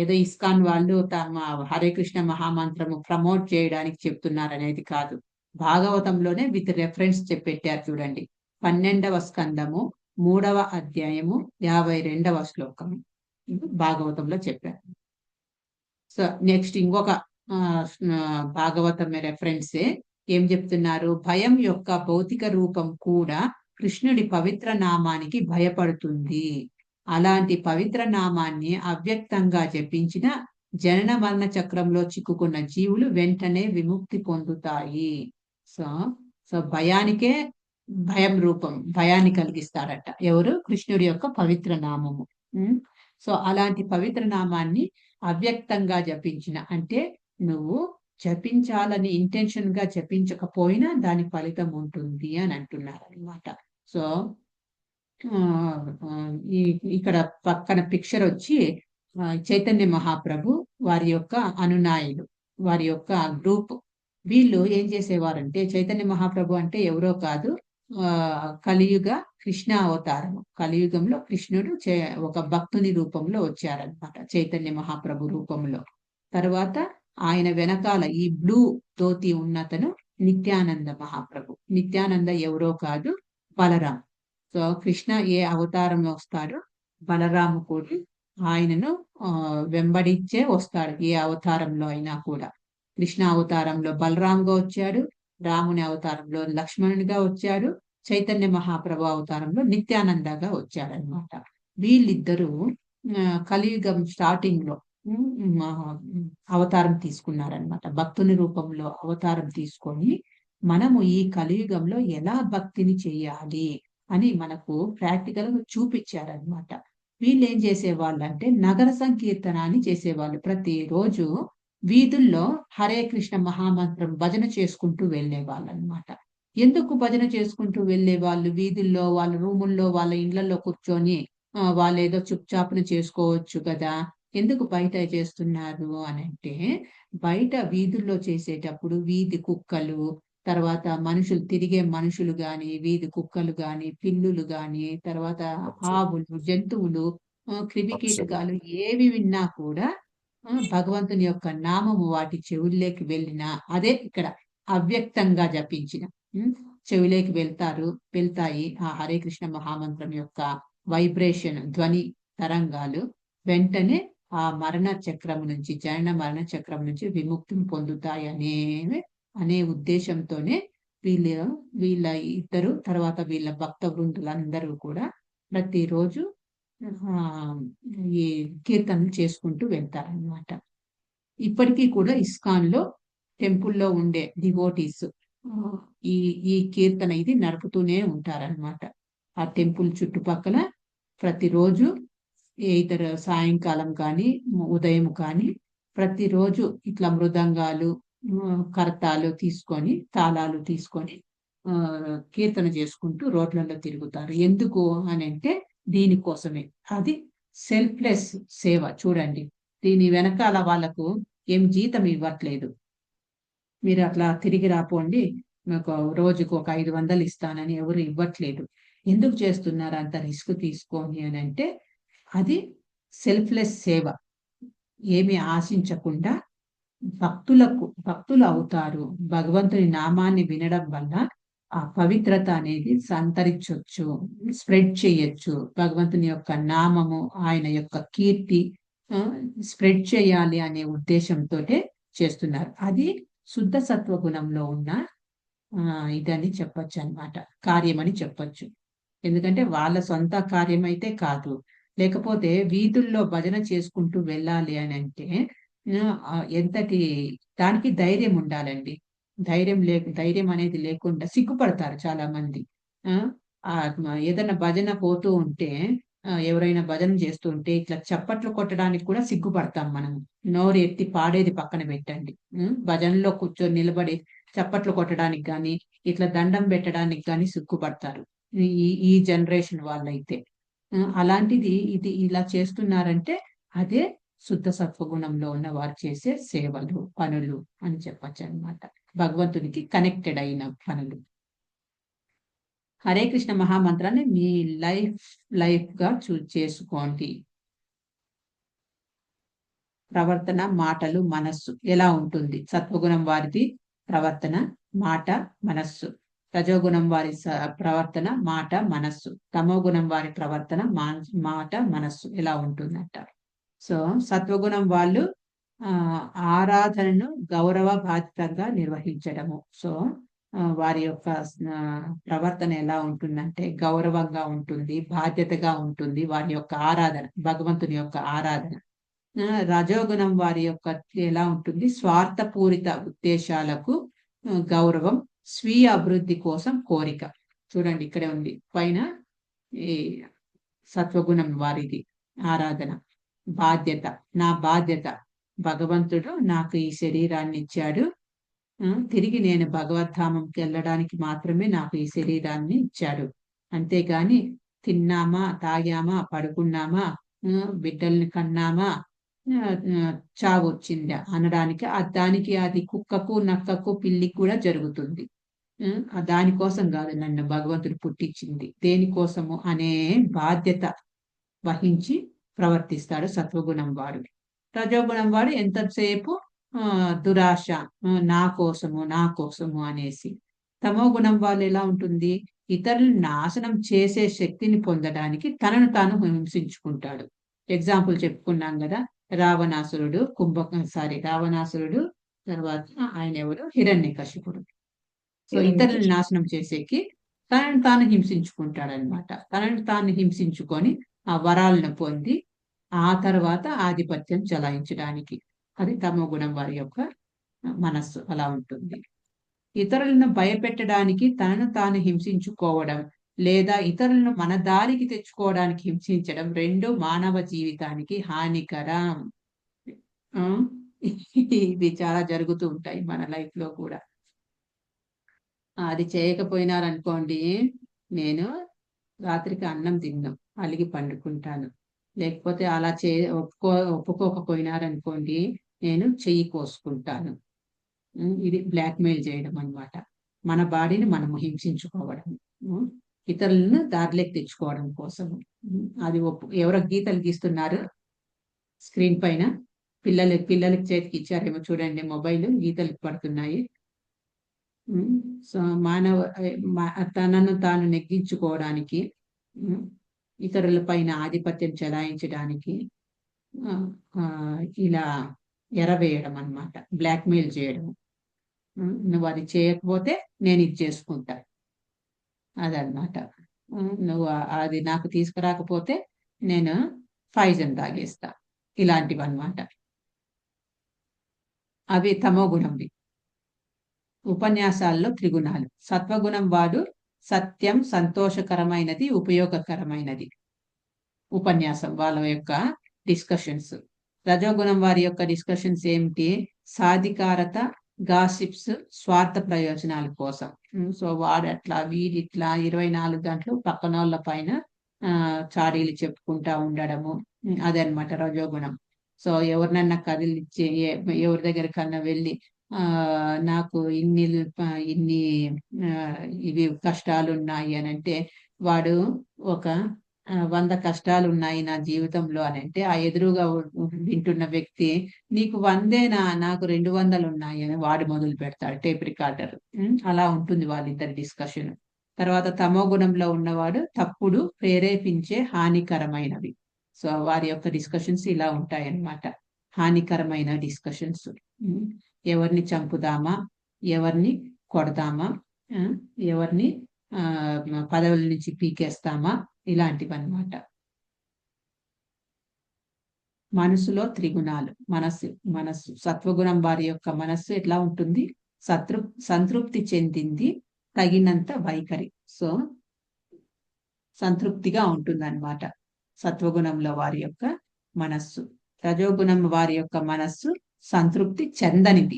ఏదో ఇస్కాన్ వాళ్ళు తమ హరే కృష్ణ మహామంత్రము ప్రమోట్ చేయడానికి చెప్తున్నారు అనేది కాదు. భాగవతంలోనే విత్ రెఫరెన్స్ చెప్పెట్టారు చూడండి. 12వ స్కందము 3వ అధ్యాయము 52వ శ్లోకము భాగవతంలో చెప్పారు. సో నెక్స్ట్ ఇంకొక భాగవతం రెఫరెన్సే ఏం చెప్తున్నారు, భయం యొక్క భౌతిక రూపం కూడా కృష్ణుడి పవిత్ర నామానికి భయపడుతుంది. అలాంటి పవిత్ర నామాన్ని అవ్యక్తంగా జపించిన జనన మరణ చక్రంలో చిక్కుకున్న జీవులు వెంటనే విముక్తి పొందుతాయి. సో భయానికే భయం రూపం, భయాన్ని కలిగిస్తారట ఎవరు, కృష్ణుడి యొక్క పవిత్ర నామము. సో అలాంటి పవిత్ర నామాన్ని అవ్యక్తంగా జపించిన, అంటే నువ్వు జపించాలని ఇంటెన్షన్ గా జపించకపోయినా దాని ఫలితం ఉంటుంది అని అంటున్నారు అనమాట. సో ఇక్కడ పక్కన పిక్చర్ వచ్చి చైతన్య మహాప్రభు వారి యొక్క అనునాయులు, వారి యొక్క గ్రూప్. వీళ్ళు ఏం చేసేవారంటే, చైతన్య మహాప్రభు అంటే ఎవరో కాదు, కలియుగ కృష్ణ అవతారము. కలియుగంలో కృష్ణుడు ఒక భక్తుని రూపంలో వచ్చారనమాట, చైతన్య మహాప్రభు రూపంలో. తర్వాత ఆయన వెనకాల ఈ బ్లూ ధోతి ఉన్నతను నిత్యానంద మహాప్రభు. నిత్యానంద ఎవరో కాదు, బలరాం. సో కృష్ణ ఏ అవతారంలో వస్తాడో బలరాము కూడా ఆయనను వెంబడించే వస్తాడు. ఏ అవతారంలో అయినా కూడా కృష్ణ అవతారంలో బలరాంగా వచ్చాడు, రాముని అవతారంలో లక్ష్మణునిగా వచ్చాడు, చైతన్య మహాప్రభు అవతారంలో నిత్యానందగా వచ్చాడనమాట. వీళ్ళిద్దరూ కలియుగం స్టార్టింగ్ లో అవతారం తీసుకున్నారనమాట. భక్తుని రూపంలో అవతారం తీసుకొని మనము ఈ కలియుగంలో ఎలా భక్తిని చేయాలి అని మనకు ప్రాక్టికల్ గా చూపించారనమాట. వీళ్ళు ఏం చేసేవాళ్ళు అంటే నగర సంకీర్తనాన్ని చేసేవాళ్ళు. ప్రతిరోజు వీధుల్లో హరే కృష్ణ మహామంత్రం భజన చేసుకుంటూ వెళ్ళే వాళ్ళు అనమాట. ఎందుకు భజన చేసుకుంటూ వెళ్ళే వాళ్ళు? వీధుల్లో వాళ్ళ రూముల్లో వాళ్ళ ఇళ్లలో కూర్చొని వాళ్ళు ఏదో చుప్చాపున చేసుకోవచ్చు కదా, ఎందుకు బయట చేస్తున్నారు అని అంటే, బయట వీధుల్లో చేసేటప్పుడు వీధి కుక్కలు, తర్వాత మనుషులు తిరిగే మనుషులు గాని, వీధి కుక్కలు గాని, పిల్లులు గాని, తర్వాత ఆవులు, జంతువులు, క్రిమికీటకాలు ఏవి విన్నా కూడా భగవంతుని యొక్క నామము వాటి చెవుల్లోకి వెళ్ళిన, అదే ఇక్కడ అవ్యక్తంగా జపించిన చెవులేకి వెళ్తాయి ఆ హరే కృష్ణ మహామంత్రం యొక్క వైబ్రేషన్, ధ్వని తరంగాలు. వెంటనే ఆ మరణ చక్రం నుంచి, జనన మరణ చక్రం నుంచి విముక్తిని పొందుతాయి అనే ఉద్దేశంతోనే వీళ్ళ ఇద్దరు, తర్వాత వీళ్ళ భక్త వృందులందరూ కూడా ప్రతిరోజు ఈ కీర్తనలు చేసుకుంటూ వెళ్తారనమాట. ఇప్పటికీ కూడా ఇస్కాన్ లో టెంపుల్లో ఉండే డివోటీస్ ఈ కీర్తన ఇది నడుపుతూనే ఉంటారనమాట. ఆ టెంపుల్ చుట్టుపక్కల ప్రతిరోజు ఇతర సాయంకాలం కానీ ఉదయం కానీ ప్రతిరోజు ఇట్లా మృదంగాలు, కర్తాలు తీసుకొని, తాళాలు తీసుకొని కీర్తన చేసుకుంటూ రోడ్లలో తిరుగుతారు. ఎందుకు అని అంటే దీనికోసమే. అది సెల్ఫ్లెస్ సేవ. చూడండి, దీని వెనకాల వాళ్ళకు ఏం జీతం ఇవ్వట్లేదు. మీరు అట్లా తిరిగి రాపోండి, మీకు రోజుకు ఒక 500 ఇస్తానని ఎవరు ఇవ్వట్లేదు. ఎందుకు చేస్తున్నారు అంత రిస్క్ తీసుకొని అని అంటే, అది సెల్ఫ్లెస్ సేవ. ఏమి ఆశించకుండా భక్తులు అవుతారు. భగవంతుని నామాన్ని వినడం వల్ల ఆ పవిత్రత అనేది సంతరించవచ్చు, స్ప్రెడ్ చేయొచ్చు. భగవంతుని యొక్క నామము, ఆయన యొక్క కీర్తి స్ప్రెడ్ చేయాలి అనే ఉద్దేశంతో చేస్తున్నారు. అది శుద్ధ సత్వ గుణంలో ఉన్న ఇదని చెప్పొచ్చు అన్నమాట, కార్యమని చెప్పొచ్చు. ఎందుకంటే వాళ్ళ సొంత కార్యం అయితే కాదు. లేకపోతే వీధుల్లో భజన చేసుకుంటూ వెళ్ళాలి అని అంటే ఎంతటి దానికి ధైర్యం ఉండాలండి. ధైర్యం అనేది లేకుండా సిగ్గుపడతారు చాలా మంది. ఏదైనా భజన పోతూ ఉంటే, ఎవరైనా భజన చేస్తూ ఉంటే ఇట్లా చప్పట్లు కొట్టడానికి కూడా సిగ్గుపడతాం మనం. నోరు ఎత్తి పాడేది పక్కన పెట్టండి, భజనలో కూర్చొని నిలబడి చప్పట్లు కొట్టడానికి కానీ, ఇట్లా దండం పెట్టడానికి కానీ సిగ్గుపడతారు ఈ జనరేషన్ వాళ్ళైతే. అలాంటిది ఇది ఇలా చేస్తున్నారంటే అదే శుద్ధ సత్వగుణంలో ఉన్న వారు చేసే సేవలు, పనులు అని చెప్పచ్చు అన్నమాట. భగవంతునికి కనెక్టెడ్ అయిన పనులు. హరే కృష్ణ మహామంత్రాన్ని మీ లైఫ్ గా చేసుకోండి. ప్రవర్తన, మాటలు, మనస్సు ఎలా ఉంటుంది? సత్వగుణం వారిది ప్రవర్తన, మాట, మనస్సు. రజోగుణం వారి ప్రవర్తన, మాట, మనస్సు. తమోగుణం వారి ప్రవర్తన, మాట, మనస్సు ఎలా ఉంటుందంటారు. సో సత్వగుణం వాళ్ళు ఆరాధనను గౌరవ బాధ్యతగా నిర్వహించడము. సో వారి యొక్క ప్రవర్తన ఎలా ఉంటుందంటే గౌరవంగా ఉంటుంది, బాధ్యతగా ఉంటుంది. వారి యొక్క ఆరాధన, భగవంతుని యొక్క ఆరాధన. రజోగుణం వారి యొక్క ఎలా ఉంటుంది? స్వార్థపూరిత ఉద్దేశాలకు గౌరవం, స్వీయ అభివృద్ధి కోసం కోరిక. చూడండి ఇక్కడే ఉంది పైన. ఈ సత్వగుణం వారిది ఆరాధన, బాధ్యత. నా బాధ్యత, భగవంతుడు నాకు ఈ శరీరాన్ని ఇచ్చాడు, తిరిగి నేను భగవద్ధామంకి వెళ్ళడానికి మాత్రమే నాకు ఈ శరీరాన్ని ఇచ్చాడు. అంతేగాని తిన్నామా, తాగామా, పడుకున్నామా, బిడ్డల్ని కన్నామా, చావు వచ్చిందా అనడానికి, దానికి అది కుక్కకు, నక్కకు, పిల్లికి కూడా జరుగుతుంది. దానికోసం కాదు నన్ను భగవంతుడు పుట్టించింది, దేనికోసము అనే బాధ్యత వహించి ప్రవర్తిస్తాడు సత్వగుణం వాడు. రజోగుణం వాడు ఎంతసేపు దురాశ, నా కోసము అనేసి. తమో గుణం వాళ్ళు ఎలా ఉంటుంది? ఇతరులను నాశనం చేసే శక్తిని పొందడానికి తనను తాను హింసించుకుంటాడు. ఎగ్జాంపుల్ చెప్పుకున్నాం కదా, రావణాసురుడు, రావణాసురుడు తర్వాత ఆయన ఎవరు? హిరణ్యకశిపుడు. సో ఇతరులను నాశనం చేసేకి తనను తాను హింసించుకుంటాడు అనమాట. తనను తాను హింసించుకొని ఆ వరాలను పొంది ఆ తర్వాత ఆధిపత్యం చలాయించడానికి. అది తమో గుణం వారి యొక్క మనస్సు అలా ఉంటుంది. ఇతరులను భయపెట్టడానికి తనను తాను హింసించుకోవడం లేదా ఇతరులను మన దారికి తెచ్చుకోవడానికి హింసించడం రెండు మానవ జీవితానికి హానికరం. ఇది చాలా జరుగుతూ ఉంటాయి మన లైఫ్ లో కూడా. అది చేయకపోయినారనుకోండి, నేను రాత్రికి అన్నం తిన్నాం అలిగి పండుకుంటాను. లేకపోతే అలా ఒప్పుకోకపోయినారనుకోండి, నేను చెయ్యి కోసుకుంటాను. ఇది బ్లాక్మెయిల్ చేయడం అన్నమాట. మన బాడీని మనం హింసించుకోవడం, ఉమ్, ఇతరులను దారిలోకి తెచ్చుకోవడం కోసం. అది ఎవరో గీతలు గీస్తున్నారు స్క్రీన్ పైన. పిల్లలకి చేతికి ఇచ్చారేమో చూడండి, మొబైల్ గీతలు పడుతున్నాయి. సో తనను తాను నెగ్గించుకోవడానికి, ఇతరుల పైన ఆధిపత్యం చెలాయించడానికి ఇలా ఎరవేయడం అన్నమాట, బ్లాక్మెయిల్ చేయడం. నువ్వు అది చేయకపోతే నేను ఇది చేసుకుంటా, అదనమాట. నువ్వు అది నాకు తీసుకురాకపోతే నేను పాయిజన్ తాగేస్తా, ఇలాంటివి అన్నమాట. అవి తమో గుణంవి. ఉపన్యాసాల్లో త్రిగుణాలు. సత్వగుణం వాడు సత్యం, సంతోషకరమైనది, ఉపయోగకరమైనది ఉపన్యాసం వాళ్ళ యొక్క డిస్కషన్స్. రజోగుణం వారి యొక్క డిస్కషన్స్ ఏమిటి? సాధికారత, గాసిప్స్, స్వార్థ ప్రయోజనాల కోసం. సో వాడట్లా వీడిట్లా 24 గంటలు పక్కనోళ్ళ పైన చాడీలు చెప్పుకుంటా ఉండడము, అదనమాట రజోగుణం. సో ఎవరినన్నా కదిలిచ్చి ఎవరి దగ్గరకన్నా వెళ్ళి నాకు ఇన్ని ఇవి కష్టాలు ఉన్నాయి అని అంటే, వాడు ఒక 100 కష్టాలు ఉన్నాయి నా జీవితంలో అని అంటే, ఆ ఎదురుగా వింటున్న వ్యక్తి నీకు 100ఏనా, నాకు 200 ఉన్నాయి అని వాడు మొదలు పెడతాడు, టేప్ రికార్డర్. అలా ఉంటుంది వాళ్ళిద్దరి డిస్కషన్. తర్వాత తమో గుణంలో ఉన్నవాడు తప్పుడు, ప్రేరేపించే, హానికరమైనవి. సో వారి యొక్క డిస్కషన్స్ ఇలా ఉంటాయి అన్నమాట, హానికరమైన డిస్కషన్స్. ఎవరిని చంపుదామా, ఎవరిని కొడదామా, ఎవరిని పదవుల నుంచి పీకేస్తామా, ఇలాంటివి అన్నమాట. మనసులో త్రిగుణాలు. మనస్సు సత్వగుణం వారి యొక్క మనస్సు ఎట్లా ఉంటుంది? సంతృప్తి చెందింది, తగినంత వైఖరి. సో సంతృప్తిగా ఉంటుంది అన్నమాట సత్వగుణంలో వారి యొక్క మనస్సు. రజోగుణం వారి యొక్క మనస్సు సంతృప్తి చెందనిది.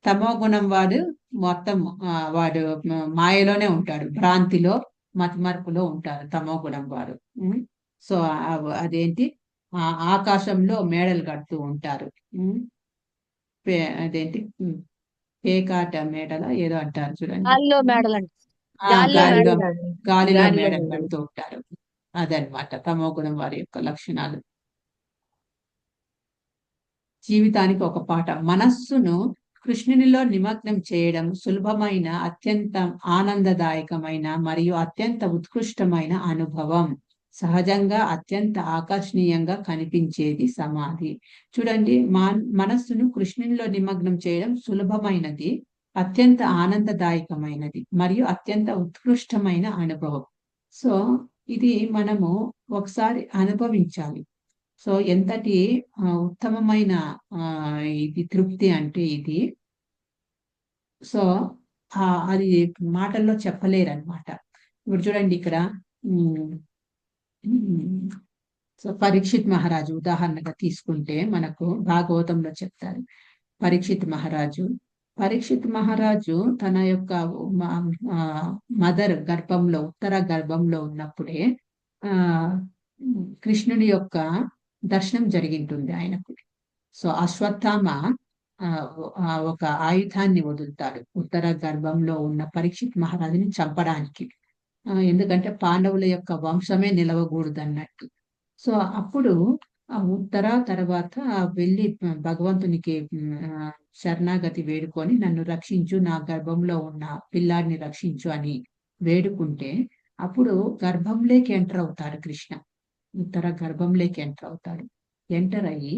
తమో గుణం వాడు మొత్తం వాడు మాయలోనే ఉంటాడు, భ్రాంతిలో, మతిమరుపులో ఉంటారు తమో గుణం వారు. సో అదేంటి, ఆకాశంలో మేడలు కడుతూ ఉంటారు. అదేంటి పేకాట మేడల ఏదో అంటారు చూడండి, గాలిలో మేడలు కడుతూ ఉంటారు. అదనమాట తమో గుణం వారి యొక్క లక్షణాలు. జీవితానికి ఒక పాట. మనస్సును కృష్ణునిలో నిమగ్నం చేయడం సులభమైన, అత్యంత ఆనందదాయకమైన మరియు అత్యంత ఉత్కృష్టమైన అనుభవం. సహజంగా అత్యంత ఆకర్షణీయంగా కనిపించేది సమాధి. చూడండి, మనస్సును కృష్ణునిలో నిమగ్నం చేయడం సులభమైనది, అత్యంత ఆనందదాయకమైనది మరియు అత్యంత ఉత్కృష్టమైన అనుభవం. సో ఇది మనము ఒకసారి అనుభవించాలి. సో ఎంతటి ఉత్తమమైన ఇది తృప్తి అంటే ఇది. సో అది మాటల్లో చెప్పలేరన్నమాట. ఇప్పుడు చూడండి ఇక్కడ సో పరీక్షిత్ మహారాజు ఉదాహరణగా తీసుకుంటే మనకు భాగవతంలో చెప్తారు. పరీక్షిత్ మహారాజు తన యొక్క మదర్ గర్భంలో, ఉత్తర గర్భంలో ఉన్నప్పుడే కృష్ణుడి యొక్క దర్శనం జరిగింటుంది ఆయనకు. సో అశ్వత్థామ ఒక ఆయుధాన్ని వదులుతాడు ఉత్తర గర్భంలో ఉన్న పరీక్షిత్ మహారాజుని చంపడానికి. ఎందుకంటే పాండవుల యొక్క వంశమే నిలవకూడదు అన్నట్టు. సో అప్పుడు తర్వాత వెళ్ళి భగవంతునికి శరణాగతి వేడుకొని, నన్ను రక్షించు, నా గర్భంలో ఉన్న పిల్లాడిని రక్షించు అని వేడుకుంటే, అప్పుడు గర్భంలోకి ఎంటర్ అవుతాడు కృష్ణ. ఉత్తర గర్భంలోకి ఎంటర్ అవుతాడు. ఎంటర్ అయ్యి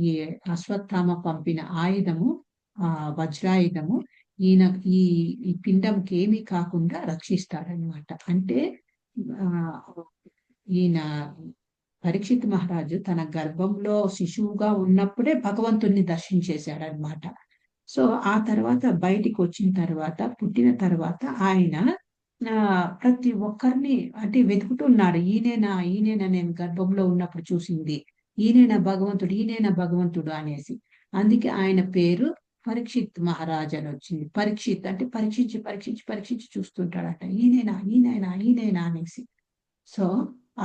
ఈ అశ్వత్థామ పంపిన ఆయుధము, వజ్రాయుధము ఈయన ఈ పిండంకి ఏమీ కాకుండా రక్షిస్తాడనమాట. అంటే ఈయన పరీక్షిత్ మహారాజు తన గర్భంలో శిశువుగా ఉన్నప్పుడే భగవంతుణ్ణి దర్శించేశాడనమాట. సో ఆ తర్వాత బయటికి వచ్చిన తర్వాత, పుట్టిన తర్వాత ఆయన ప్రతి ఒక్కరిని అంటే వెతుకుతున్నాడు. ఈయనేనా నేను గర్భంలో ఉన్నప్పుడు చూసింది, ఈయనేనా భగవంతుడు అనేసి. అందుకే ఆయన పేరు పరీక్షిత్ మహారాజ్ అని వచ్చింది. పరీక్షిత్ అంటే పరీక్షించి చూస్తుంటాడట, ఈయనేనా అనేసి. సో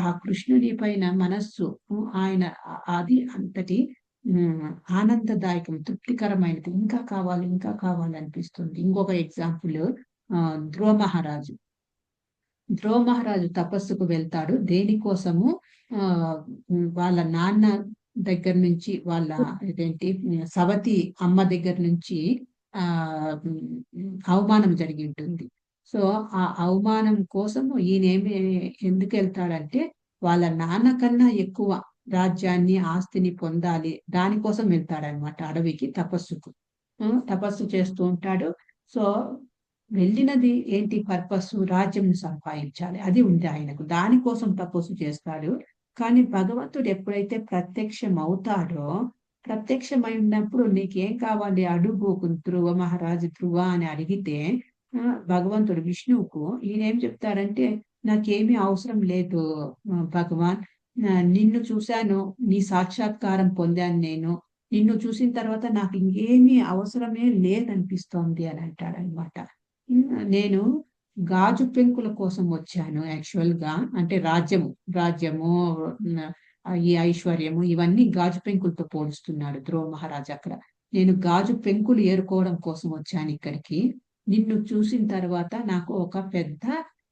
ఆ కృష్ణుడి పైన మనస్సు ఆయన అది అంతటి ఆనందదాయకం, తృప్తికరమైనది. ఇంకా కావాలి అనిపిస్తుంది. ఇంకొక ఎగ్జాంపుల్ ధ్రువ మహారాజు. ధ్రువ మహారాజు తపస్సుకు వెళ్తాడు. దేనికోసము? వాళ్ళ నాన్న దగ్గర నుంచి, వాళ్ళ సవతి అమ్మ దగ్గర నుంచి అవమానం జరిగి ఉంటుంది. సో ఆ అవమానం కోసము ఈయనేమి ఎందుకు వెళ్తాడంటే, వాళ్ళ నాన్న కన్నా ఎక్కువ రాజ్యాన్ని, ఆస్తిని పొందాలి, దానికోసం వెళ్తాడనమాట అడవికి తపస్సుకు. తపస్సు చేస్తూ ఉంటాడు. సో వెళ్ళినది ఏంటి పర్పస్? రాజ్యం సంపాదించాలి, అది ఉంది ఆయనకు. దానికోసం తపస్సు చేస్తాడు. కానీ భగవంతుడు ఎప్పుడైతే ప్రత్యక్షం అవుతాడో, ప్రత్యక్షమైనప్పుడు నీకేం కావాలి అడుగు ధ్రువ మహారాజు, ధ్రువ అని అడిగితే భగవంతుడు విష్ణువుకు ఈయన ఏం చెప్తాడంటే, నాకేమీ అవసరం లేదు భగవాన్, నిన్ను చూశాను, నీ సాక్షాత్కారం పొందాను నేను, నిన్ను చూసిన తర్వాత నాకు ఇంకేమీ అవసరమే లేదనిపిస్తోంది అని అంటాడనమాట. నేను గాజు పెంకుల కోసం వచ్చాను యాక్చువల్ గా, అంటే రాజ్యము ఈ ఐశ్వర్యము ఇవన్నీ గాజు పెంకులతో పోలుస్తున్నాడు ధ్రువ మహారాజ్ అక్కడ. నేను గాజు పెంకులు ఏరుకోవడం కోసం వచ్చాను ఇక్కడికి. నిన్ను చూసిన తర్వాత నాకు ఒక పెద్ద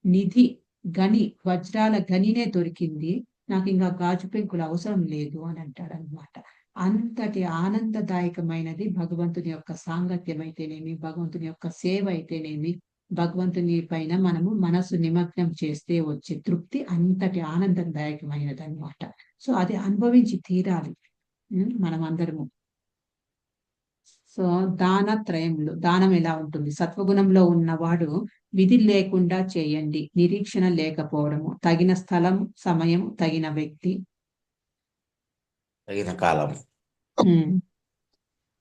నిధి, వజ్రాల గనినే దొరికింది, నాకు ఇంకా గాజు పెంకులు అవసరం లేదు అని అంటాడనమాట. అంతటి ఆనందదాయకమైనది భగవంతుని యొక్క సాంగత్యం అయితేనేమి, భగవంతుని యొక్క సేవ అయితేనేమి, భగవంతుని పైన మనము మనసు నిమగ్నం చేస్తే వచ్చే తృప్తి అంతటి ఆనందదాయకమైనది అనమాట. సో అది అనుభవించి తీరాలి మనం అందరము. సో దానత్రయంలో దానం ఎలా ఉంటుంది? సత్వగుణంలో ఉన్నవాడు విధి లేకుండా చేయండి, నిరీక్షణ లేకపోవడము, తగిన స్థలం, సమయం, తగిన వ్యక్తి,
తగిన కాలం.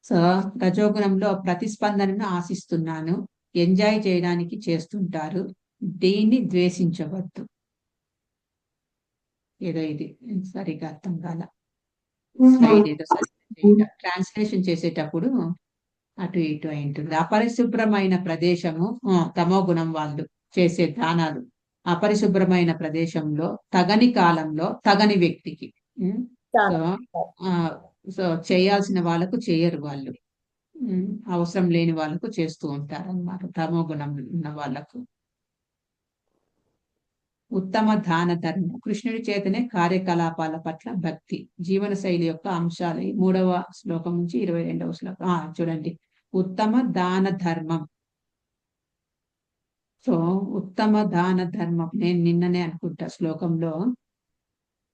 సో రజోగుణంలో ప్రతిస్పందనను ఆశిస్తున్నాను, ఎంజాయ్ చేయడానికి చేస్తుంటారు, దేన్ని ద్వేషించవద్దు. ఏదో ఇది సరిగా అర్థం కాల, ఏదో సరిగ్గా ట్రాన్స్లేషన్ చేసేటప్పుడు అటు ఇటు అయి ఉంటుంది. అపరిశుభ్రమైన ప్రదేశము, తమో గుణం వాళ్ళు చేసే దానాలు. అపరిశుభ్రమైన ప్రదేశంలో, తగని కాలంలో, తగని వ్యక్తికి. సో చేయాల్సిన వాళ్ళకు చేయరు వాళ్ళు, అవసరం లేని వాళ్ళకు చేస్తూ ఉంటారు అన్నమాట తమో గుణం ఉన్న వాళ్ళకు. ఉత్తమ దాన ధర్మం, కృష్ణుడి చేతనే కార్యకలాపాల పట్ల భక్తి, జీవన శైలి యొక్క అంశాలు. 3వ శ్లోకం నుంచి 22వ శ్లోకం చూడండి. ఉత్తమ దాన ధర్మం. సో ఉత్తమ దాన ధర్మం నేను నిన్ననే అనుకుంటా శ్లోకంలో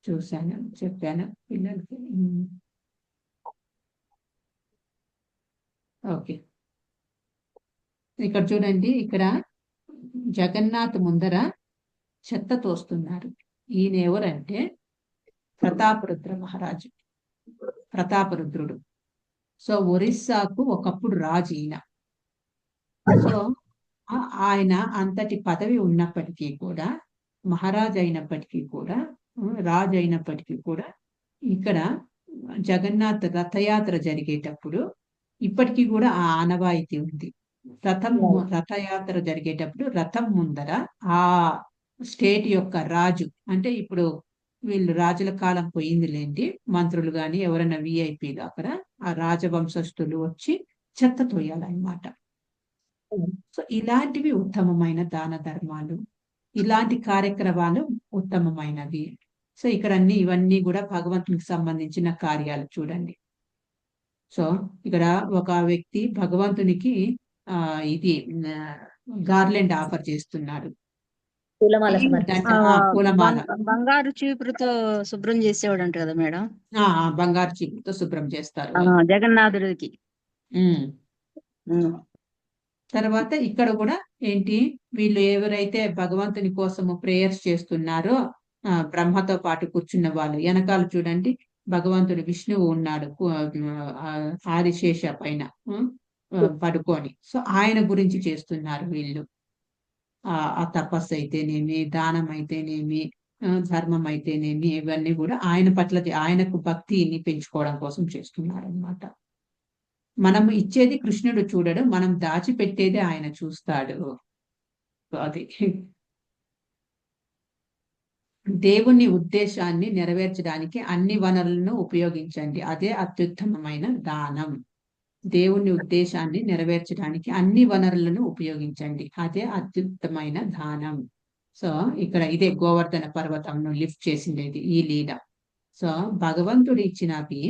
చూశాను, చెప్పాను పిల్లలకి. ఓకే, ఇక్కడ చూడండి, ఇక్కడ జగన్నాథ్ ముందర చెత్త తోస్తున్నారు. ఈయన ఎవరంటే ప్రతాపరుద్ర మహారాజు, ప్రతాపరుద్రుడు. సో ఒరిస్సాకు ఒకప్పుడు రాజు ఈయన. సో ఆయన అంతటి పదవి ఉన్నప్పటికీ కూడా, మహారాజు అయినప్పటికీ కూడా, రాజు అయినప్పటికీ కూడా, ఇక్కడ జగన్నాథ్ రథయాత్ర జరిగేటప్పుడు ఇప్పటికీ కూడా ఆ ఆనవాయితీ ఉంది. రథయాత్ర జరిగేటప్పుడు రథం ముందర ఆ స్టేట్ యొక్క రాజు, అంటే ఇప్పుడు వీళ్ళు రాజుల కాలం పోయింది లేండి, మంత్రులు గాని ఎవరైనా విఐపీలు అక్కడ ఆ రాజవంశస్థులు వచ్చి చెత్త తోయాలన్నమాట. సో ఇలాంటివి ఉత్తమమైన దాన ధర్మాలు, ఇలాంటి కార్యక్రమాలు ఉత్తమమైనవి. సో ఇక్కడ ఇవన్నీ కూడా భగవంతునికి సంబంధించిన కార్యాలు చూడండి. సో ఇక్కడ ఒక వ్యక్తి భగవంతునికి ఇది గార్లెండ్ ఆఫర్ చేస్తున్నాడు. పూలమాల
బంగారు చీపురుతో శుభ్రం చేసేవాడు అంట కదా మేడం.
బంగారు చీపురుతో శుభ్రం చేస్తారు
జగన్నాథుడికి.
తర్వాత ఇక్కడ కూడా ఏంటి, వీళ్ళు ఎవరైతే భగవంతుని కోసము ప్రేయర్స్ చేస్తున్నారో, బ్రహ్మతో పాటు కూర్చున్న వాళ్ళు వెనకాల చూడండి, భగవంతుడు విష్ణువు ఉన్నాడు ఆదిశేష పైన పడుకొని. సో ఆయన గురించి చేస్తున్నారు వీళ్ళు. ఆ తపస్సు అయితేనేమి, దానం అయితేనేమి, ధర్మం అయితేనేమి ఇవన్నీ కూడా ఆయన పట్ల ఆయనకు భక్తిని పెంచుకోవడం కోసం చేస్తున్నారు అన్నమాట. మనం ఇచ్చేది కృష్ణుడు చూడడు, మనం దాచిపెట్టేదే ఆయన చూస్తాడు. అది దేవుని ఉద్దేశాన్ని నెరవేర్చడానికి అన్ని వనరులను ఉపయోగించండి, అదే అత్యుత్తమమైన దానం. దేవుని ఉద్దేశాన్ని నెరవేర్చడానికి అన్ని వనరులను ఉపయోగించండి, అదే అత్యుత్తమైన దానం. సో ఇక్కడ ఇదే గోవర్ధన పర్వతంను లిఫ్ట్ చేసిండేది ఈ లీల. సో భగవంతుడు ఇచ్చినవి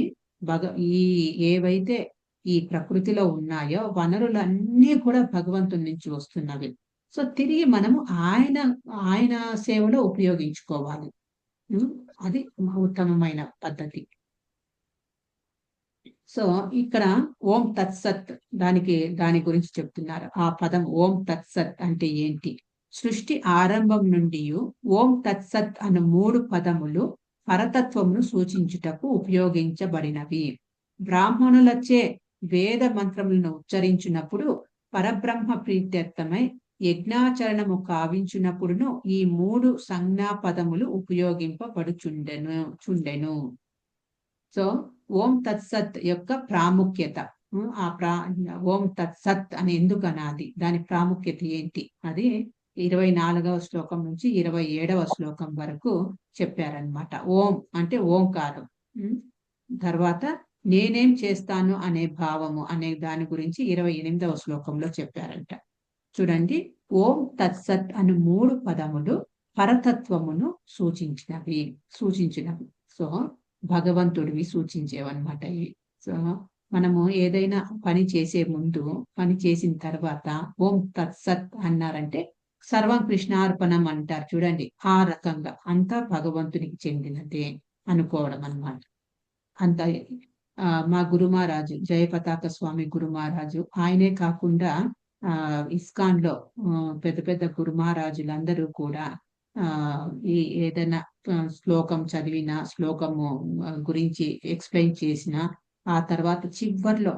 ఈ ఏవైతే ఈ ప్రకృతిలో ఉన్నాయో వనరులన్నీ కూడా భగవంతుడి నుంచి వస్తున్నవి. సో తిరిగి మనము ఆయన సేవలో ఉపయోగించుకోవాలి. అది ఉత్తమమైన పద్ధతి. సో ఇక్కడ ఓం తత్సత్ దాని గురించి చెప్తున్నారు. ఆ పదం ఓం తత్సత్ అంటే ఏంటి? సృష్టి ఆరంభం నుండి ఓం తత్సత్ అను 3 పదములు పరతత్వమును సూచించుటకు ఉపయోగించబడినవి. బ్రాహ్మణులచే వేద మంత్రములను ఉచ్చరించినప్పుడు పరబ్రహ్మ ప్రీత్యర్థమై యజ్ఞాచరణము కావించినప్పుడును ఈ 3 సంజ్ఞా పదములు ఉపయోగింపబడుచుండెను. సో ఓం తత్సత్ యొక్క ప్రాముఖ్యత, ఓం తత్సత్ అని ఎందుకు అనాది, దాని ప్రాముఖ్యత ఏంటి, అది 24వ శ్లోకం నుంచి 27వ శ్లోకం వరకు చెప్పారనమాట. ఓం అంటే ఓంకారం, తర్వాత నేనేం చేస్తాను అనే భావము అనే దాని గురించి 28వ శ్లోకంలో చెప్పారంట. చూడండి, ఓం తత్సత్ అను 3 పదములు పరతత్వమును సూచించినవి. సో భగవంతుడివి సూచించేవన్నమాట ఇవి. సో మనము ఏదైనా పని చేసే ముందు, పని చేసిన తర్వాత ఓం తత్సత్ అన్నారంటే సర్వం కృష్ణార్పణం అంటారు చూడండి. ఆ రకంగా అంతా భగవంతునికి చెందినదే అనుకోవడం అన్నమాట. అంత మా గురుమహారాజు జయపతాక స్వామి గురుమహారాజు, ఆయనే కాకుండా ఇస్కాన్ లో పెద్ద పెద్ద గురుమహారాజులందరూ కూడా ఈ ఏదైనా శ్లోకం చదివిన, శ్లోకము గురించి ఎక్స్ప్లెయిన్ చేసిన, ఆ తర్వాత చివర్లో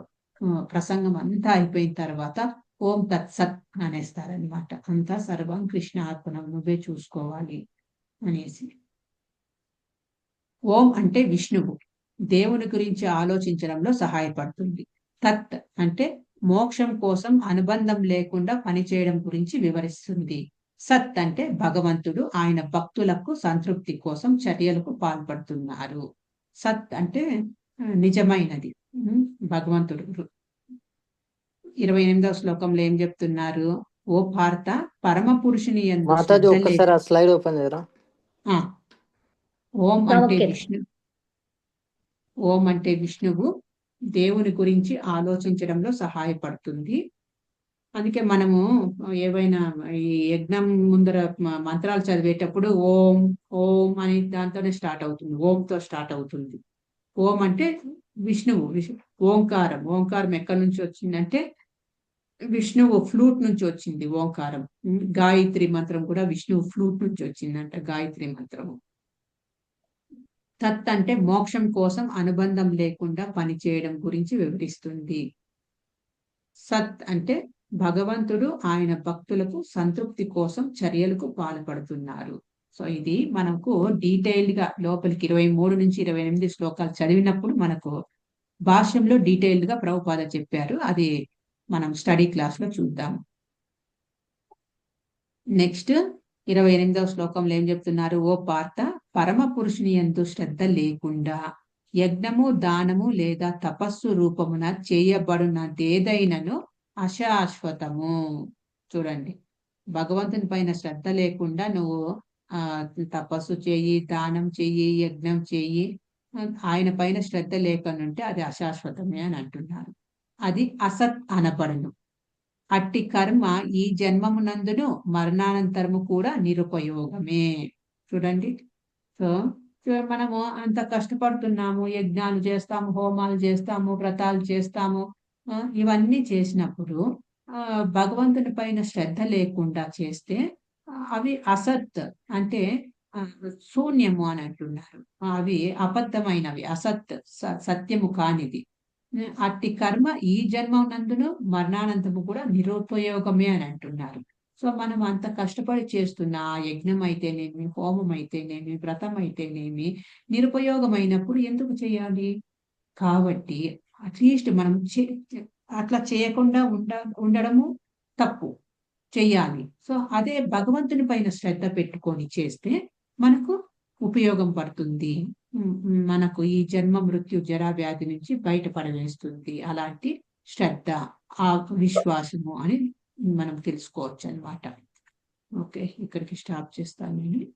ప్రసంగం అంతా అయిపోయిన తర్వాత ఓం తత్సత్ అనేస్తారనమాట. అంతా సర్వం కృష్ణ అర్పణం, నువ్వే చూసుకోవాలి అనేసి. ఓం అంటే విష్ణువు, దేవుని గురించి ఆలోచించడంలో సహాయపడుతుంది. తత్ అంటే మోక్షం కోసం అనుబంధం లేకుండా పనిచేయడం గురించి వివరిస్తుంది. సత్ అంటే భగవంతుడు ఆయన భక్తులకు సంతృప్తి కోసం చర్యలకు పాల్పడుతున్నారు. సత్ అంటే నిజమైనది. భగవంతుడు 28వ శ్లోకంలో ఏం చెప్తున్నారు? ఓ భారత, పరమ పురుషుని యందు
స్లైడ్ ఓపెన్ చేయరా?
ఓం అంటే విష్ణు, ఓం అంటే విష్ణువు దేవుని గురించి ఆలోచించడంలో సహాయపడుతుంది. అందుకే మనము ఏవైనా ఈ యజ్ఞం ముందర మంత్రాలు చదివేటప్పుడు ఓం ఓం అని దాంతోనే స్టార్ట్ అవుతుంది, ఓంతో స్టార్ట్ అవుతుంది. ఓం అంటే విష్ణువు, ఓంకారం. ఓంకారం ఎక్కడి నుంచి వచ్చిందంటే విష్ణువు ఫ్లూట్ నుంచి వచ్చింది ఓంకారం. గాయత్రి మంత్రం కూడా విష్ణువు ఫ్లూట్ నుంచి వచ్చిందంట, గాయత్రి మంత్రము. తత్ అంటే మోక్షం కోసం అనుబంధం లేకుండా పనిచేయడం గురించి వివరిస్తుంది. సత్ అంటే భగవంతుడు ఆయన భక్తులకు సంతృప్తి కోసం చర్యలకు పాల్పడుతున్నారు. సో ఇది మనకు డీటెయిల్డ్ గా లోపలికి 23 నుంచి 28 శ్లోకాలు చదివినప్పుడు మనకు భాష్యంలో డీటెయిల్డ్ గా ప్రభుపాద చెప్పారు. అది మనం స్టడీ క్లాస్ లో చూద్దాం. నెక్స్ట్ 28వ శ్లోకంలో ఏం చెప్తున్నారు? ఓ పార్థ, పరమ పురుషుని యందు శ్రద్ధ లేకుండా యజ్ఞము, దానము లేదా తపస్సు రూపమున చేయబడినదేదైనను అశాశ్వతము. చూడండి, భగవంతుని పైన శ్రద్ధ లేకుండా నువ్వు తపస్సు చెయ్యి, దానం చెయ్యి, యజ్ఞం చెయ్యి, ఆయన పైన శ్రద్ధ లేకనుంటే అది అశాశ్వతమే అని అంటున్నారు. అది అసత్ అనబడును. అట్టి కర్మ ఈ జన్మమునందును మరణానంతరము కూడా నిరుపయోగమే. చూడండి, సో మనము అంత కష్టపడుతున్నాము, యజ్ఞాలు చేస్తాము, హోమాలు చేస్తాము, వ్రతాలు చేస్తాము, ఇవన్నీ చేసినప్పుడు భగవంతుని పైన శ్రద్ధ లేకుండా చేస్తే అవి అసత్ అంటే శూన్యము అని అంటున్నారు. అవి అబద్ధమైనవి, అసత్, సత్యము కానిది. అట్టి కర్మ ఈ జన్మనందును మరణానంతము కూడా నిరుపయోగమే అని అంటున్నారు. సో మనం అంత కష్టపడి చేస్తున్న ఆ యజ్ఞం అయితేనేమి, హోమం అయితేనేమి, వ్రతం అయితేనేమి నిరుపయోగమైనప్పుడు ఎందుకు చేయాలి? కాబట్టి అట్లీస్ట్ మనం అట్లా చేయకుండా ఉండడము తప్పు, చెయ్యాలి. సో అదే భగవంతుని పైన శ్రద్ధ పెట్టుకొని చేస్తే మనకు ఉపయోగం పడుతుంది. మనకు ఈ జన్మ మృత్యు జరా వ్యాధి నుంచి బయటపడవేస్తుంది అలాంటి శ్రద్ధ, ఆ విశ్వాసము అని మనం తెలుసుకోవచ్చు అన్నమాట. ఓకే, ఇక్కడికి స్టాప్ చేస్తాను నేను.